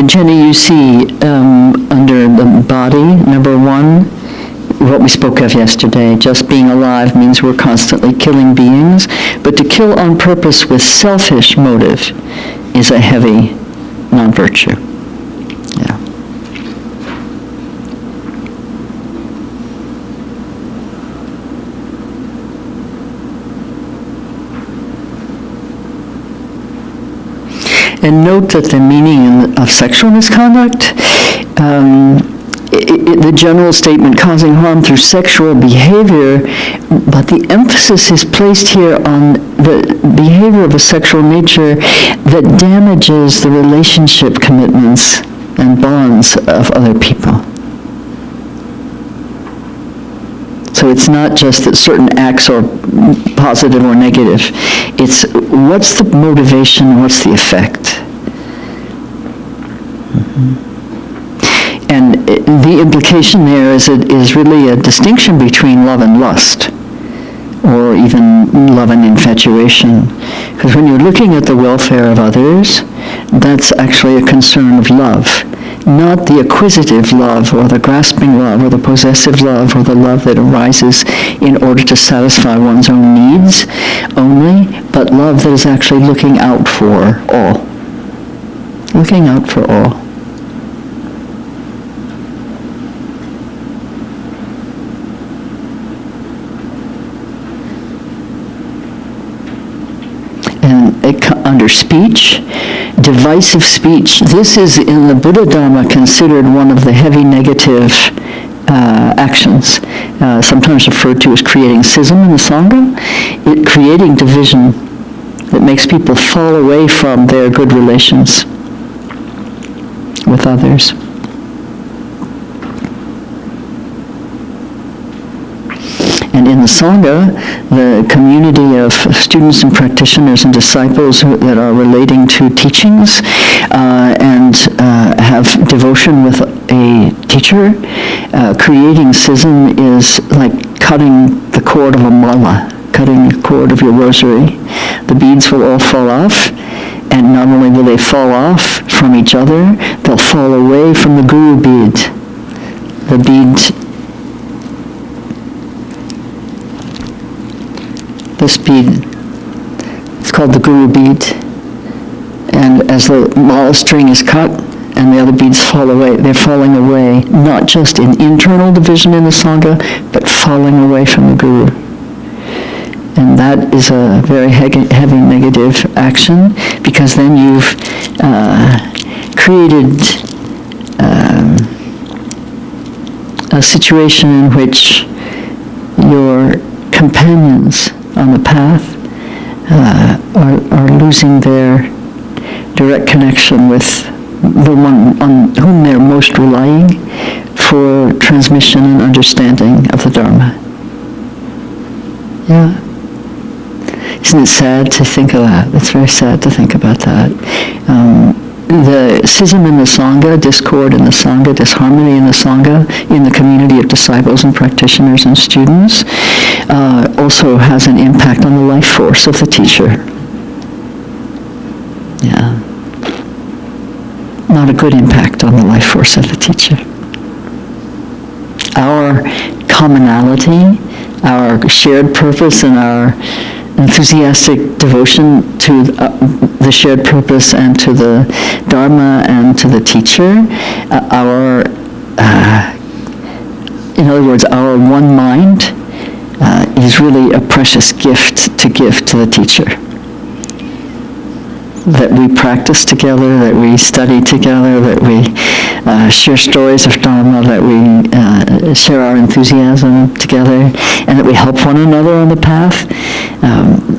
Jenny, you see under the body, number 1, what we spoke of yesterday, just being alive means we're constantly killing beings, but to kill on purpose with selfish motive is a heavy non-virtue. Yeah. And note that the meaning of sexual misconduct, the general statement causing harm through sexual behavior, but the emphasis is placed here on the behavior of a sexual nature that damages the relationship commitments and bonds of other people. So it's not just that certain acts are positive or negative. It's what's the motivation, what's the effect. And the implication there is really a distinction between love and lust, or even love and infatuation. Because when you're looking at the welfare of others, that's actually a concern of love, not the acquisitive love, or the grasping love, or the possessive love, or the love that arises in order to satisfy one's own needs only, but love that is actually looking out for all. Looking out for all. And under speech, divisive speech. This is in the Buddha Dharma considered one of the heavy negative actions, sometimes referred to as creating schism in the Sangha, creating division that makes people fall away from their good relations with others. And in the Sangha, the community of students and practitioners and disciples that are relating to teachings and have devotion with a teacher, creating schism is like cutting the cord of a mala, cutting the cord of your rosary. The beads will all fall off, and not only will they fall off from each other, they'll fall away from the guru bead. The bead, this bead, it's called the guru bead, and as the mala string is cut and the other beads fall away. They're falling away, not just in internal division in the Sangha, but falling away from the Guru. And that is a very heavy negative action, because then you've created a situation in which your companions on the path are losing their direct connection with the one on whom they're most relying for transmission and understanding of the Dharma. Yeah. Isn't it sad to think of that? It's very sad to think about that. The schism in the Sangha, discord in the Sangha, disharmony in the Sangha, in the community of disciples and practitioners and students, also has an impact on the life force of the teacher. Yeah. Not a good impact on the life force of the teacher. Our commonality, our shared purpose, and our enthusiastic devotion to the shared purpose and to the Dharma and to the teacher, in other words, our one mind is really a precious gift to give to the teacher. That we practice together, that we study together, that we share stories of Dharma, that we share our enthusiasm together, and that we help one another on the path.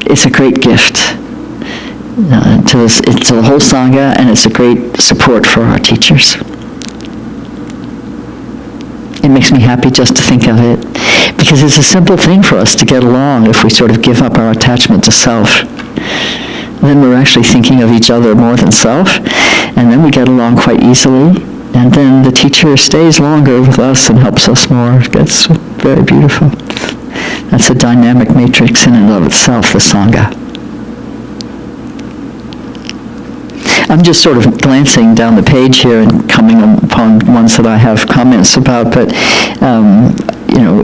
It's a great gift to the whole Sangha, and it's a great support for our teachers. It makes me happy just to think of it, because it's a simple thing for us to get along if we sort of give up our attachment to self. Then we're actually thinking of each other more than self, and then we get along quite easily, and then the teacher stays longer with us and helps us more. That's very beautiful. That's a dynamic matrix in and of itself, the Sangha. I'm just sort of glancing down the page here and coming upon ones that I have comments about, but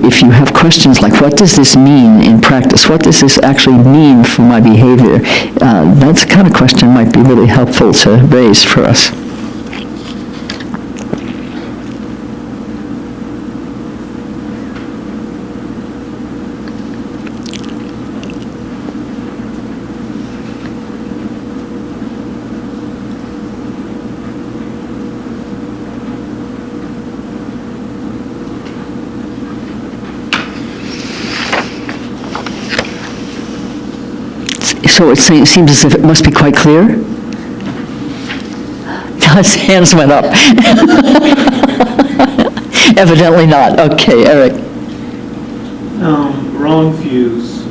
if you have questions like, what does this mean in practice? What does this actually mean for my behavior? That's the kind of question might be really helpful to raise for us. So it seems as if it must be quite clear. His hands went up. Evidently not. Okay, Eric. Wrong views.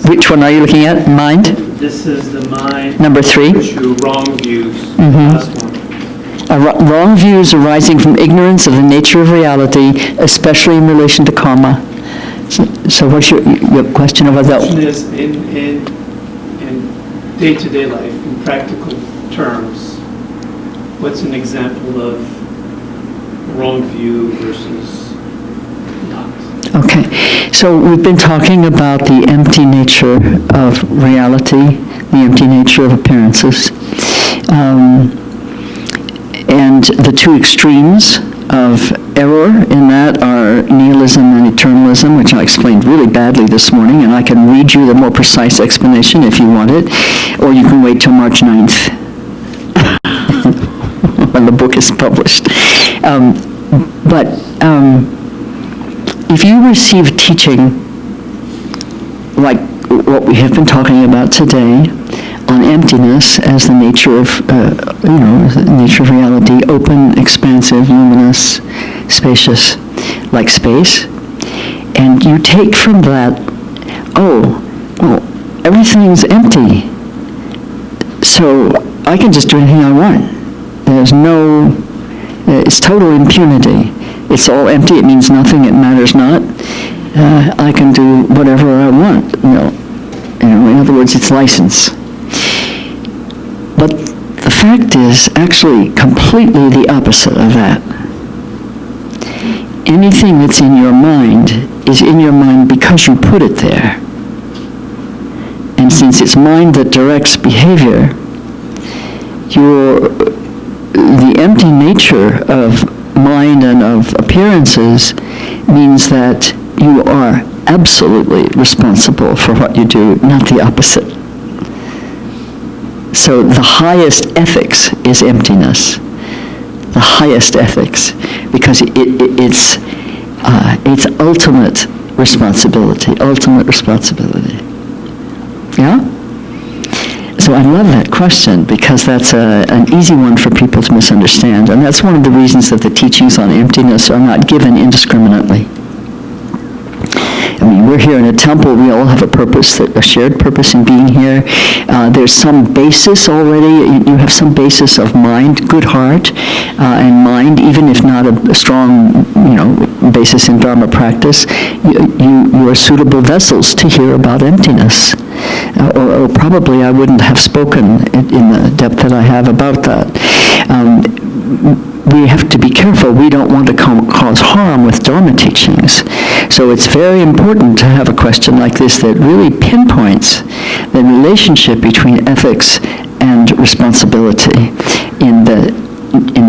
Which one are you looking at? Mind? This is the mind. Number 3. Issue, wrong views. Last one. Wrong views arising from ignorance of the nature of reality, especially in relation to karma. So what's your question about that? The question is, in day-to-day life, in practical terms, what's an example of wrong view versus not? Okay, so we've been talking about the empty nature of reality, the empty nature of appearances, and the two extremes of error in that are nihilism and eternalism, which I explained really badly this morning, and I can read you the more precise explanation if you want it, or you can wait till March 9th when the book is published. But if you receive teaching like what we have been talking about today on emptiness as the nature of, the nature of reality, open, expansive, luminous, spacious, like space, and you take from that, everything's empty, so I can just do anything I want. It's total impunity. It's all empty, it means nothing, it matters not. I can do whatever I want. In other words, it's license. But the fact is actually completely the opposite of that. Anything that's in your mind is in your mind because you put it there. And since it's mind that directs behavior, the empty nature of mind and of appearances means that you are absolutely responsible for what you do, not the opposite. So the highest ethics is emptiness. The highest ethics, because it's ultimate responsibility, ultimate responsibility. Yeah? So I love that question, because that's an easy one for people to misunderstand, and that's one of the reasons that the teachings on emptiness are not given indiscriminately. I mean, we're here in a temple, we all have a purpose, a shared purpose in being here. There's some basis already, you have some basis of mind, good heart, and mind, even if not a strong, basis in Dharma practice, you are suitable vessels to hear about emptiness. Or probably I wouldn't have spoken in the depth that I have about that. We have to be careful. We don't want to cause harm with Dharma teachings. So it's very important to have a question like this that really pinpoints the relationship between ethics and responsibility in the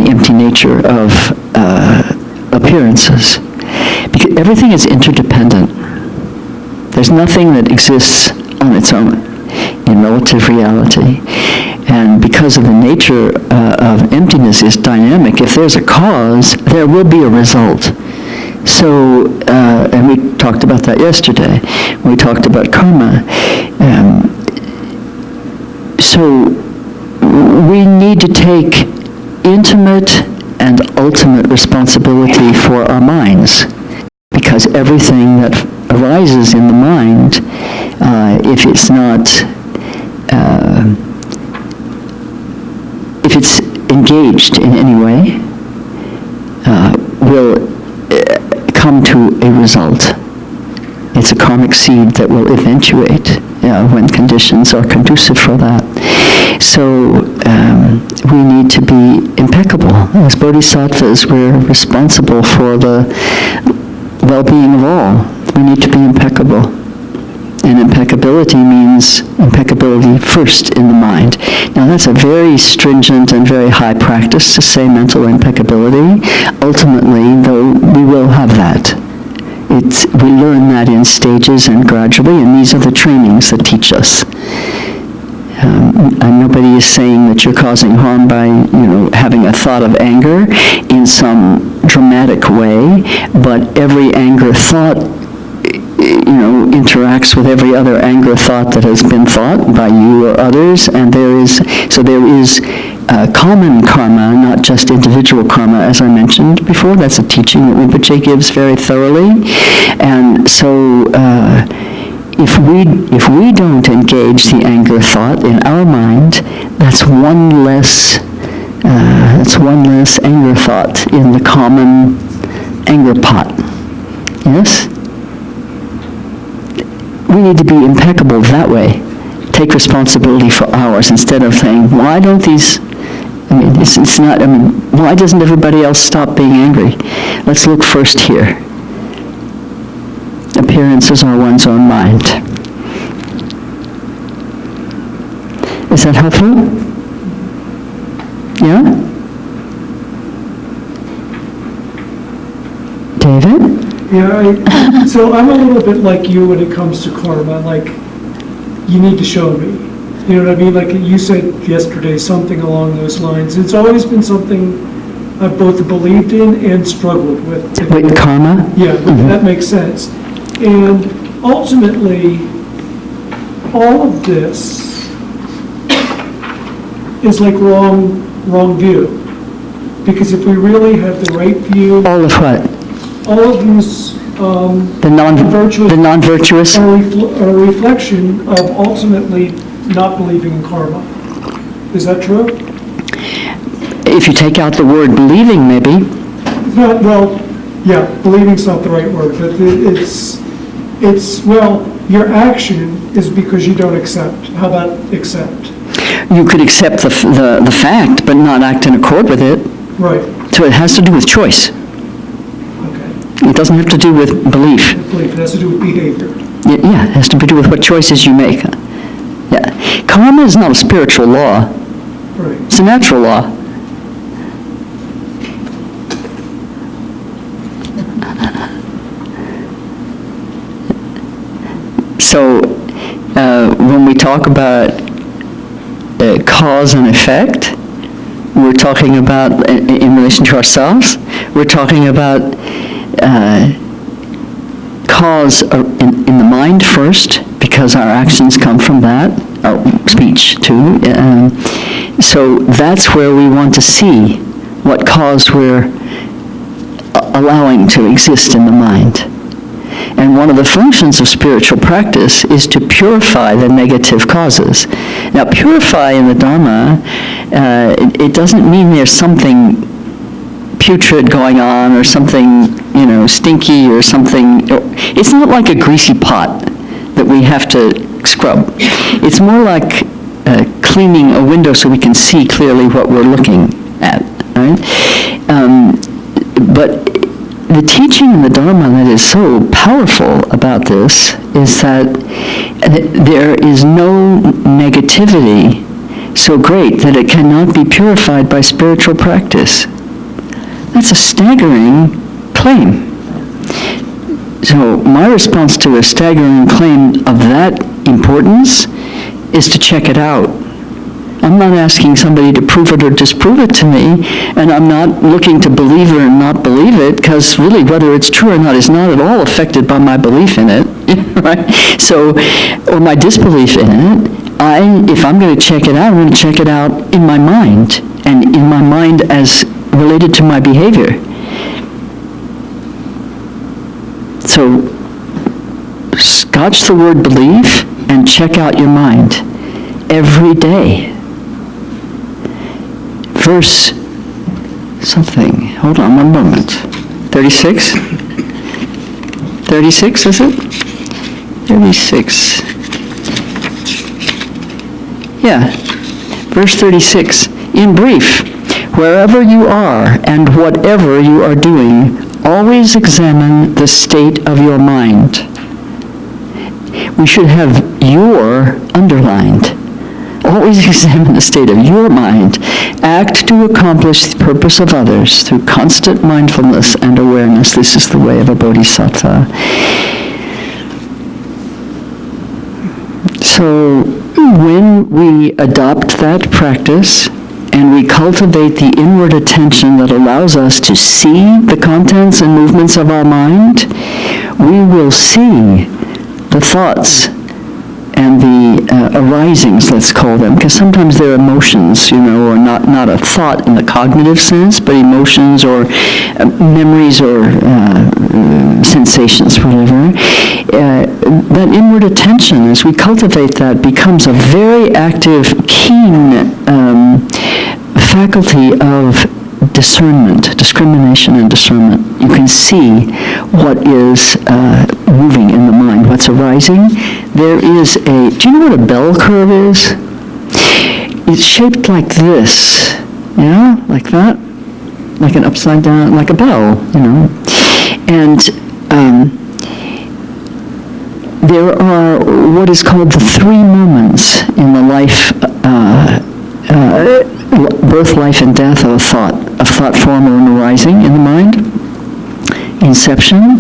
empty nature of appearances. Because everything is interdependent. There's nothing that exists on its own in relative reality. And because of the nature of emptiness is dynamic, if there's a cause, there will be a result. So, and we talked about that yesterday. We talked about karma. So we need to take intimate and ultimate responsibility for our minds, because everything that arises in the mind, if it's not, if it's engaged in any way, will come to a result. It's a karmic seed that will eventuate when conditions are conducive for that. So we need to be impeccable. As bodhisattvas, we're responsible for the well-being of all. We need to be impeccable. And impeccability means impeccability first in the mind. Now that's a very stringent and very high practice to say mental impeccability. Ultimately, though, we will have that. We learn that in stages and gradually, and these are the trainings that teach us. And nobody is saying that you're causing harm by, having a thought of anger in some dramatic way, but every anger thought interacts with every other anger thought that has been thought by you or others, and there is common karma, not just individual karma, as I mentioned before. That's a teaching that Rinpoche gives very thoroughly. And so if we don't engage the anger thought in our mind, that's one less anger thought in the common anger pot. Yes? We need to be impeccable that way. Take responsibility for ours instead of saying, why don't these, why doesn't everybody else stop being angry? Let's look first here. Appearances are one's own mind. Is that helpful? Yeah? David? Yeah, so I'm a little bit like you when it comes to karma, like, you need to show me. You know what I mean? Like you said yesterday, something along those lines. It's always been something I've both believed in and struggled with. Wait, karma? Yeah, that makes sense. And ultimately, all of this is like wrong view. Because if we really have the right view... All of what? All of these the non-virtuous are a reflection of ultimately not believing in karma. Is that true? If you take out the word believing, maybe. Believing's not the right word, but your action is because you don't accept. How about accept? You could accept the fact, but not act in accord with it. Right. So it has to do with choice. It doesn't have to do with belief. Belief, it has to do with behavior. Yeah, it has to do with what choices you make. Yeah. Karma is not a spiritual law. Right. It's a natural law. So when we talk about cause and effect, we're talking about, in relation to ourselves, we're talking about cause in the mind first, because our actions come from that, our speech too. So that's where we want to see what cause we're allowing to exist in the mind. And one of the functions of spiritual practice is to purify the negative causes. Now, purify in the Dharma, it doesn't mean there's something putrid going on or something, stinky or something. It's not like a greasy pot that we have to scrub. It's more like cleaning a window so we can see clearly what we're looking at, right? But the teaching in the Dharma that is so powerful about this is that there is no negativity so great that it cannot be purified by spiritual practice. That's a staggering claim. So my response to a staggering claim of that importance is to check it out. I'm not asking somebody to prove it or disprove it to me, and I'm not looking to believe it or not believe it, because really whether it's true or not is not at all affected by my belief in it, right? So, or my disbelief in it. If I'm going to check it out, I'm going to check it out in my mind, and in my mind as related to my behavior. So, scotch the word believe and check out your mind every day. Verse something. Hold on one moment. 36? 36, is it? 36. Yeah. Verse 36. In brief, wherever you are and whatever you are doing, always examine the state of your mind. We should have your underlined. Always examine the state of your mind. Act to accomplish the purpose of others through constant mindfulness and awareness. This is the way of a Bodhisattva. So when we adopt that practice and we cultivate the inward attention that allows us to see the contents and movements of our mind, we will see the thoughts and the arisings, let's call them, because sometimes they're emotions, or not a thought in the cognitive sense, but emotions or memories or sensations, whatever. That inward attention, as we cultivate that, becomes a very active, keen faculty of discernment, discrimination and discernment. You can see what is moving in the mind, what's arising. There is do you know what a bell curve is? It's shaped like this, like that, like an upside down, like a bell, And there are what is called the three moments in the life, birth, life, and death of a thought form or an arising in the mind. Inception,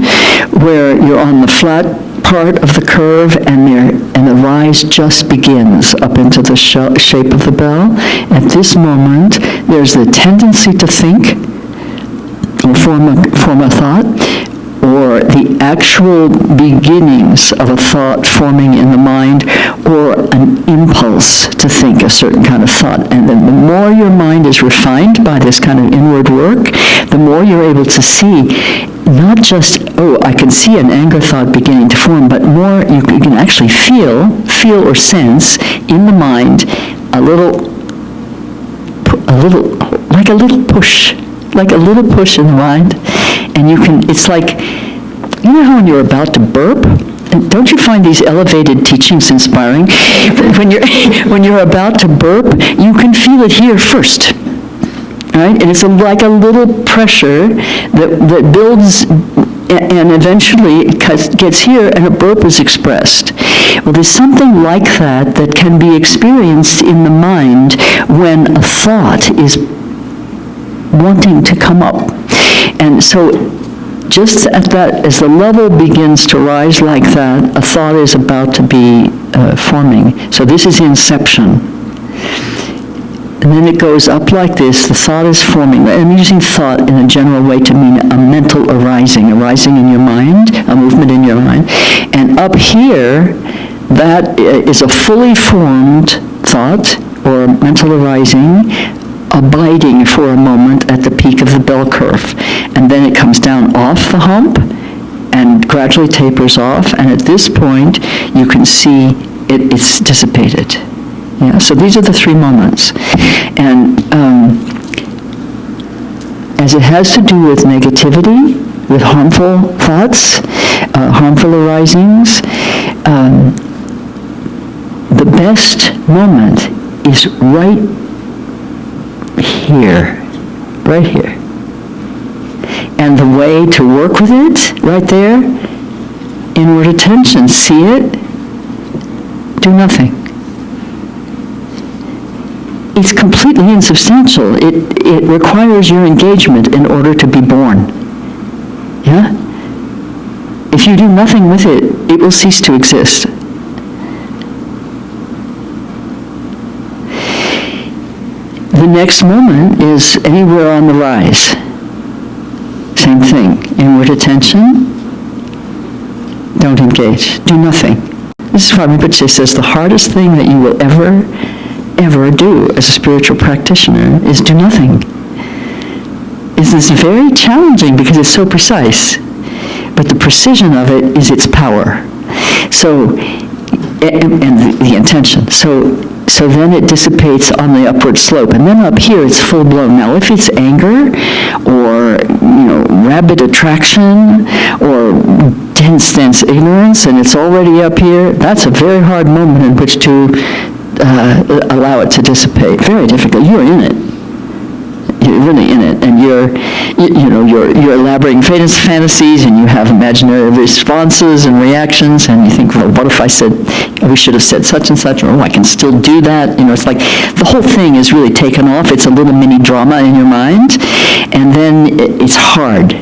where you're on the flat part of the curve and the rise just begins up into the shape of the bell. At this moment, there's the tendency to think or form a thought, or the actual beginnings of a thought forming in the mind, or an impulse to think a certain kind of thought. And then the more your mind is refined by this kind of inward work, the more you're able to see not just, I can see an anger thought beginning to form, but more you can actually feel or sense in the mind a little push in the mind. And it's like, how when you're about to burp, and don't you find these elevated teachings inspiring? When you're about to burp, you can feel it here first, right? And it's like a little pressure that builds and eventually it gets here and a burp is expressed. Well, there's something like that can be experienced in the mind when a thought is wanting to come up. And so just at that, as the level begins to rise like that, a thought is about to be forming. So this is inception. And then it goes up like this, the thought is forming. I'm using thought in a general way to mean a mental arising in your mind, a movement in your mind. And up here, that is a fully formed thought or mental arising, abiding for a moment at the peak of the bell curve. And then it comes down off the hump and gradually tapers off. And at this point, you can see it's dissipated. Yeah, so these are the three moments. And as it has to do with negativity, with harmful thoughts, harmful arisings, the best moment is right here. And the way to work with it, right there, inward attention, see it, do nothing. It's completely insubstantial. It requires your engagement in order to be born. Yeah? If you do nothing with it, it will cease to exist. The next moment is anywhere on the rise. Same thing. Inward attention. Don't engage. Do nothing. This is why Rinpoche says the hardest thing that you will ever do as a spiritual practitioner is do nothing. It's very challenging because it's so precise, but the precision of it is its power. So, and the intention. So then it dissipates on the upward slope, and then up here it's full blown. Now, if it's anger, or rabid attraction, or dense ignorance, and it's already up here, that's a very hard moment in which to allow it to dissipate. Very difficult. You're in it. You're really in it, and you're elaborating fantasies, and you have imaginary responses and reactions, and you think, well, what if we should have said such and such, or I can still do that. It's like the whole thing is really taken off. It's a little mini drama in your mind, and then it's hard.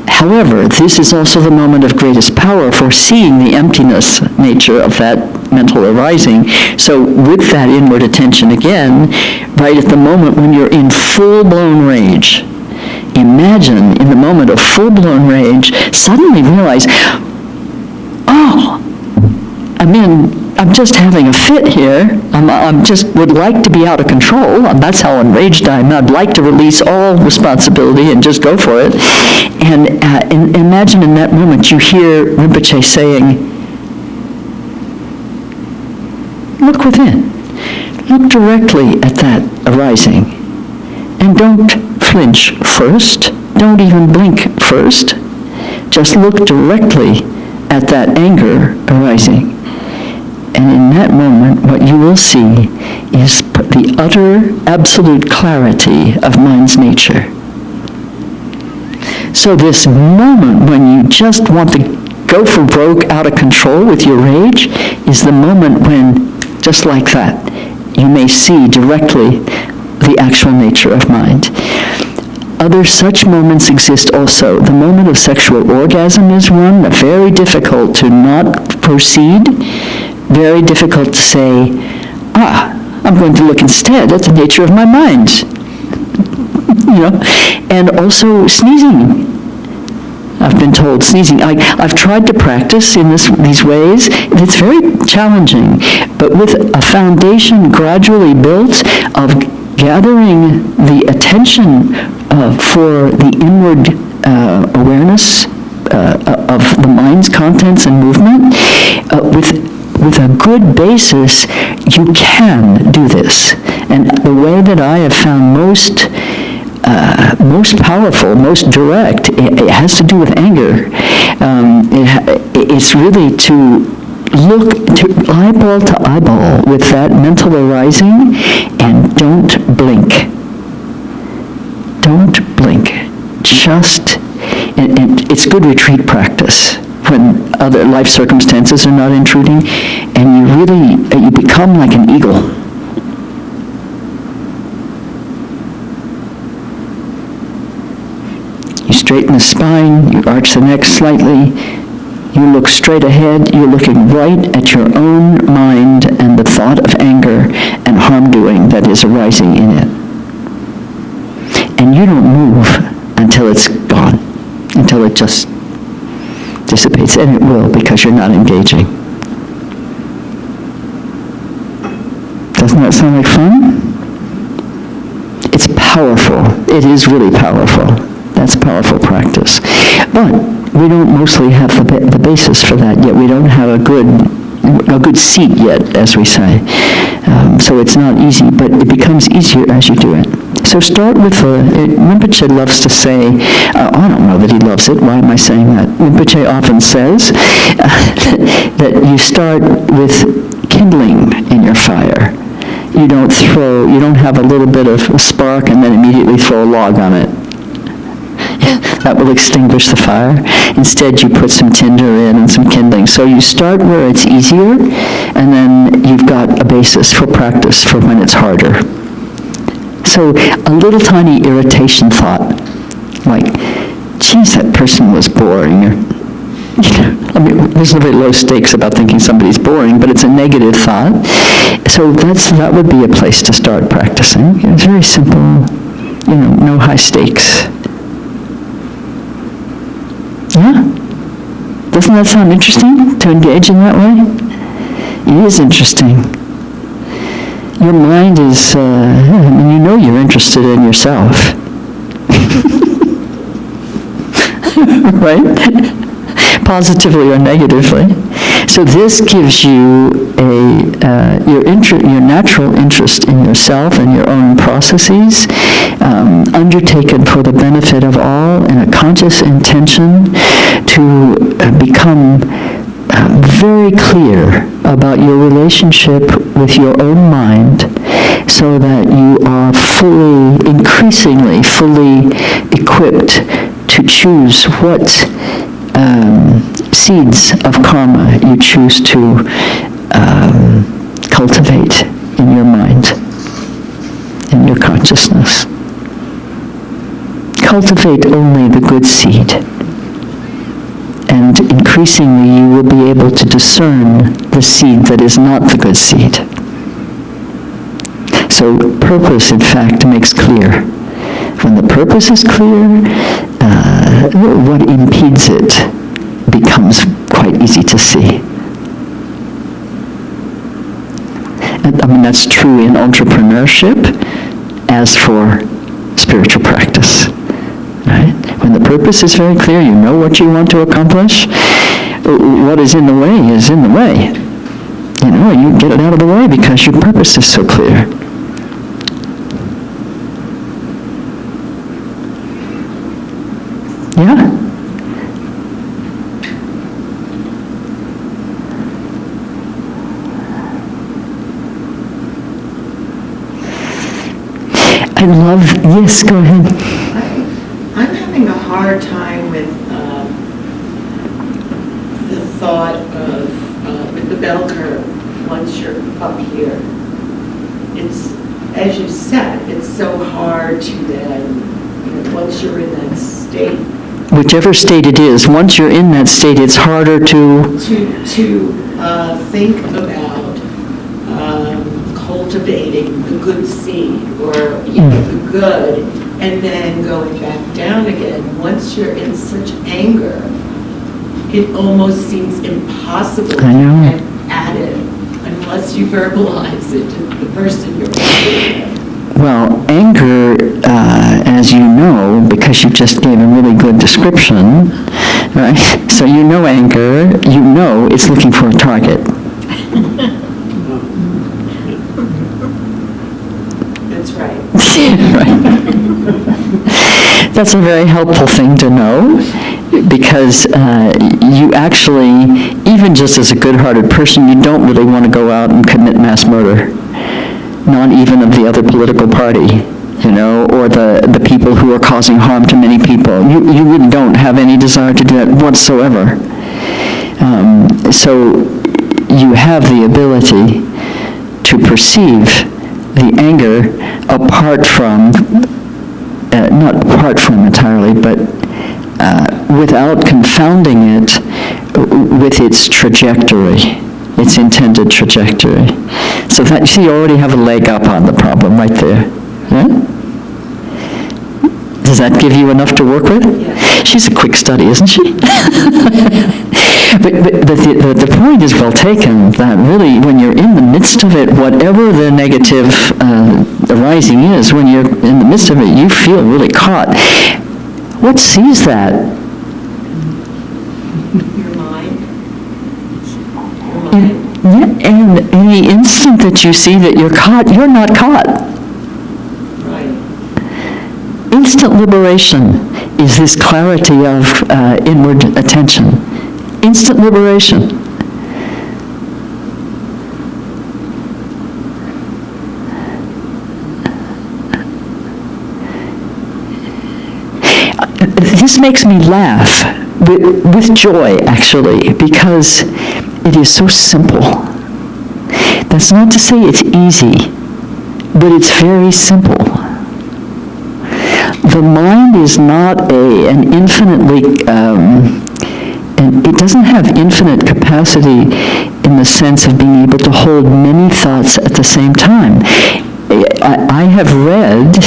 However, this is also the moment of greatest power for seeing the emptiness nature of that mental arising. So with that inward attention again, right at the moment when you're in full-blown rage, imagine in the moment of full-blown rage, suddenly realize, I'm just having a fit here. I'm just would like to be out of control. That's how enraged I am. I'd like to release all responsibility and just go for it. And imagine in that moment you hear Rinpoche saying, look within. Look directly at that arising. And don't flinch first. Don't even blink first. Just look directly at that anger arising. And in that moment, what you will see is the utter, absolute clarity of mind's nature. So this moment when you just want to go for broke, out of control with your rage, is the moment when, just like that, you may see directly the actual nature of mind. Other such moments exist also. The moment of sexual orgasm is one, very difficult to not proceed, very difficult to say, I'm going to look instead at the nature of my mind. And also sneezing. I've been told sneezing. I've tried to practice in these ways. It's very challenging, but with a foundation gradually built of gathering the attention for the inward awareness of the mind's contents and movement, with a good basis, you can do this. And the way that I have found most powerful, most direct, it has to do with anger. It's really to look eyeball to eyeball with that mental arising, and don't blink. Don't blink. And it's good retreat practice when other life circumstances are not intruding, and you become like an eagle. You straighten the spine, you arch the neck slightly, you look straight ahead, you're looking right at your own mind and the thought of anger and harm-doing that is arising in it. And you don't move until it's gone, until it just dissipates, and it will, because you're not engaging. Doesn't that sound like fun? It's powerful. It is really powerful. That's powerful practice. But we don't mostly have the basis for that yet. We don't have a good seat yet, as we say. So it's not easy, but it becomes easier as you do it. So start with, Rinpoche loves to say, I don't know that he loves it, why am I saying that? Rinpoche often says that you start with kindling in your fire. You don't have a little bit of a spark and then immediately throw a log on it. That will extinguish the fire. Instead, you put some tinder in and some kindling. So you start where it's easier, and then you've got a basis for practice for when it's harder. So a little tiny irritation thought, like, geez, that person was boring. I mean, there's no very low stakes about thinking somebody's boring, but it's a negative thought. So that would be a place to start practicing. It's very simple, no high stakes. Yeah? Doesn't that sound interesting, to engage in that way? It is interesting. Your mind is, you're interested in yourself. Right? Positively or negatively. So this gives you your natural interest in yourself and your own processes, undertaken for the benefit of all in a conscious intention to become very clear about your relationship with your own mind, so that you are increasingly fully equipped to choose what seeds of karma you choose to cultivate in your mind, in your consciousness. Cultivate only the good seed, and increasingly you will be able to discern the seed that is not the good seed. So purpose, in fact, makes clear. When the purpose is clear, what impedes it becomes quite easy to see. And, that's true in entrepreneurship as for spiritual practice. Right? When the purpose is very clear, you know what you want to accomplish, what is in the way is in the way. And you get it out of the way because your purpose is so clear. Yeah? Yes, go ahead. I'm having a hard time with the thought of, with the bell curve, once you're up here. It's, as you said, it's so hard to then, once you're in that state. Whichever state it is, once you're in that state, it's harder to think about cultivating the good seed, or the good, and then going back down again. Once you're in such anger, it almost seems impossible to get at it unless you verbalize it to the person you're with. Well, anger, as you know, because you just gave a really good description, right? So anger, it's looking for a target. That's right. Right. That's a very helpful thing to know, because you actually, even just as a good-hearted person, you don't really want to go out and commit mass murder. Not even of the other political party, or the people who are causing harm to many people. You really don't have any desire to do that whatsoever. So you have the ability to perceive the anger apart from, not apart from entirely, but without confounding it with its trajectory, its intended trajectory. So that, you see, you already have a leg up on the problem right there. Right? Does that give you enough to work with? Yeah. She's a quick study, isn't she? But the point is well taken, that really when you're in the midst of it, whatever the negative arising is, when you're in the midst of it, you feel really caught. What sees that? Your mind. Yeah, and in the instant that you see that you're caught, you're not caught. Right. Instant liberation is this clarity of inward attention. Instant liberation. This makes me laugh with joy, actually, because it is so simple. That's not to say it's easy, but it's very simple. The mind is not an infinitely, and it doesn't have infinite capacity in the sense of being able to hold many thoughts at the same time. I have read,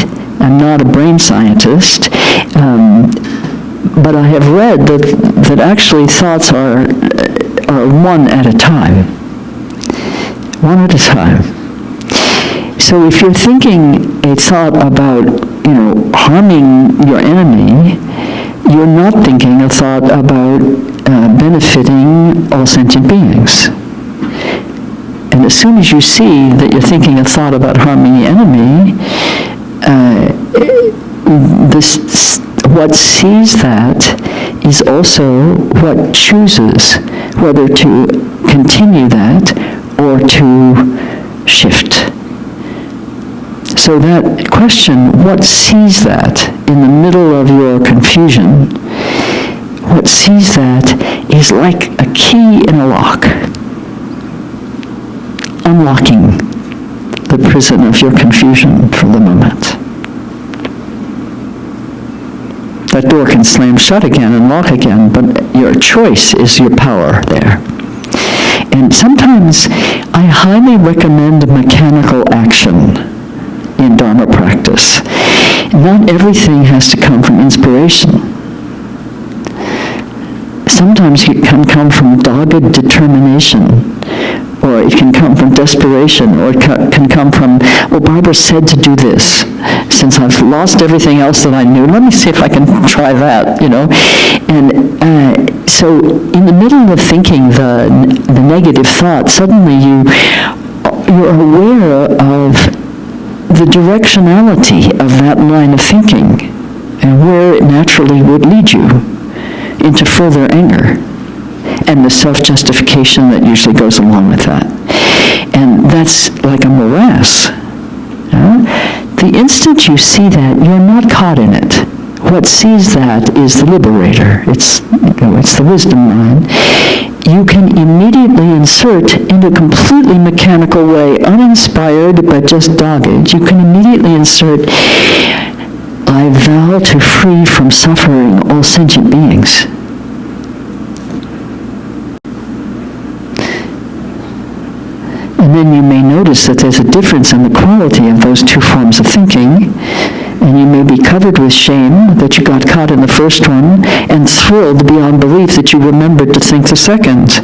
I'm not a brain scientist, but I have read that actually thoughts are one at a time. One at a time. So if you're thinking a thought about, harming your enemy, you're not thinking a thought about benefiting all sentient beings. And as soon as you see that you're thinking a thought about harming the enemy, what sees that is also what chooses whether to continue that or to shift. So that question, what sees that in the middle of your confusion, what sees that is like a key in a lock, unlocking the prison of your confusion for the moment. That door can slam shut again and lock again, but your choice is your power there. And sometimes I highly recommend mechanical action in Dharma practice. Not everything has to come from inspiration. Sometimes it can come from dogged determination, or it can come from desperation, or it can come from, well, Barbara said to do this. Since I've lost everything else that I knew, let me see if I can try that, And so in the middle of thinking the negative thought, suddenly you're aware of the directionality of that line of thinking and where it naturally would lead you into further anger and the self-justification that usually goes along with that. And that's like a morass. The instant you see that, you're not caught in it. What sees that is the liberator. It's the wisdom mind. You can immediately insert in a completely mechanical way, uninspired but just dogged, you can immediately insert, I vow to free from suffering all sentient beings. And then you may notice that there's a difference in the quality of those two forms of thinking, and you may be covered with shame that you got caught in the first one, and thrilled beyond belief that you remembered to think the second.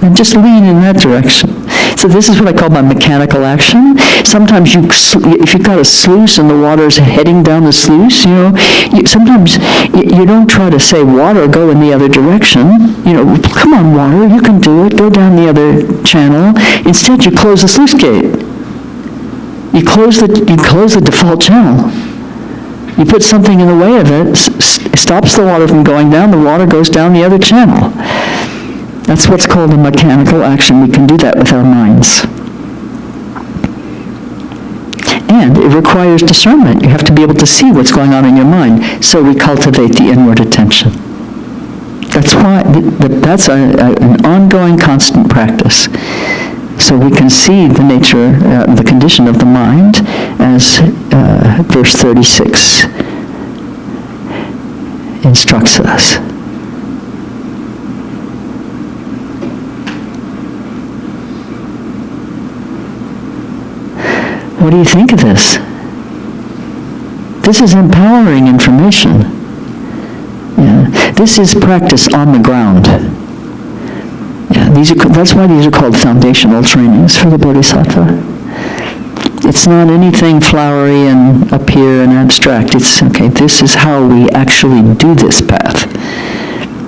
And just lean in that direction. So this is what I call my mechanical action. Sometimes if you've got a sluice and the water's heading down the sluice, sometimes you don't try to say, water, go in the other direction. Come on, water, you can do it. Go down the other channel. Instead, you close the sluice gate. You close the default channel. You put something in the way of it, stops the water from going down, the water goes down the other channel. That's what's called a mechanical action. We can do that with our minds. And it requires discernment. You have to be able to see what's going on in your mind. So we cultivate the inward attention. That's why that's an ongoing, constant practice. So we can see the nature, the condition of the mind as verse 36. instructs us. What do you think of this? This is empowering information. Yeah. This is practice on the ground. Yeah, that's why these are called foundational trainings for the Bodhisattva. It's not anything flowery and up here and abstract. It's, okay, this is how we actually do this path.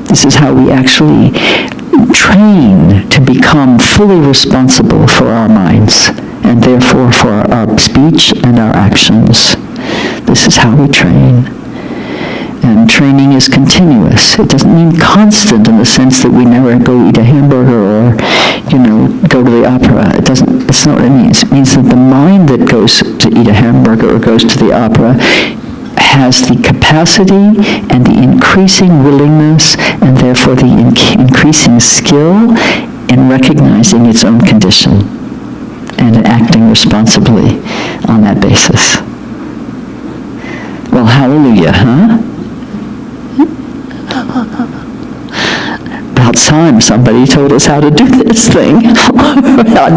This is how we actually train to become fully responsible for our minds, and therefore for our speech and our actions. This is how we train. And training is continuous. It doesn't mean constant in the sense that we never go eat a hamburger or, go to the opera. It's not what it means. It means that the mind that goes to eat a hamburger or goes to the opera has the capacity and the increasing willingness and therefore the increasing skill in recognizing its own condition and acting responsibly on that basis. Well, hallelujah, huh? About time somebody told us how to do this thing.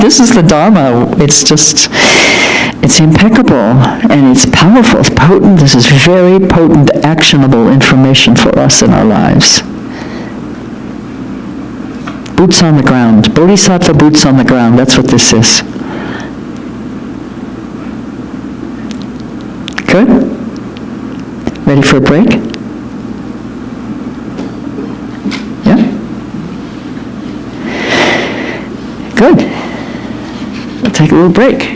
This is the Dharma. It's impeccable, and it's powerful, it's potent. This is very potent, actionable information for us in our lives. Boots on the ground. Bodhisattva boots on the ground. That's what this is. Good? Ready for a break? Yeah? Good. We'll take a little break.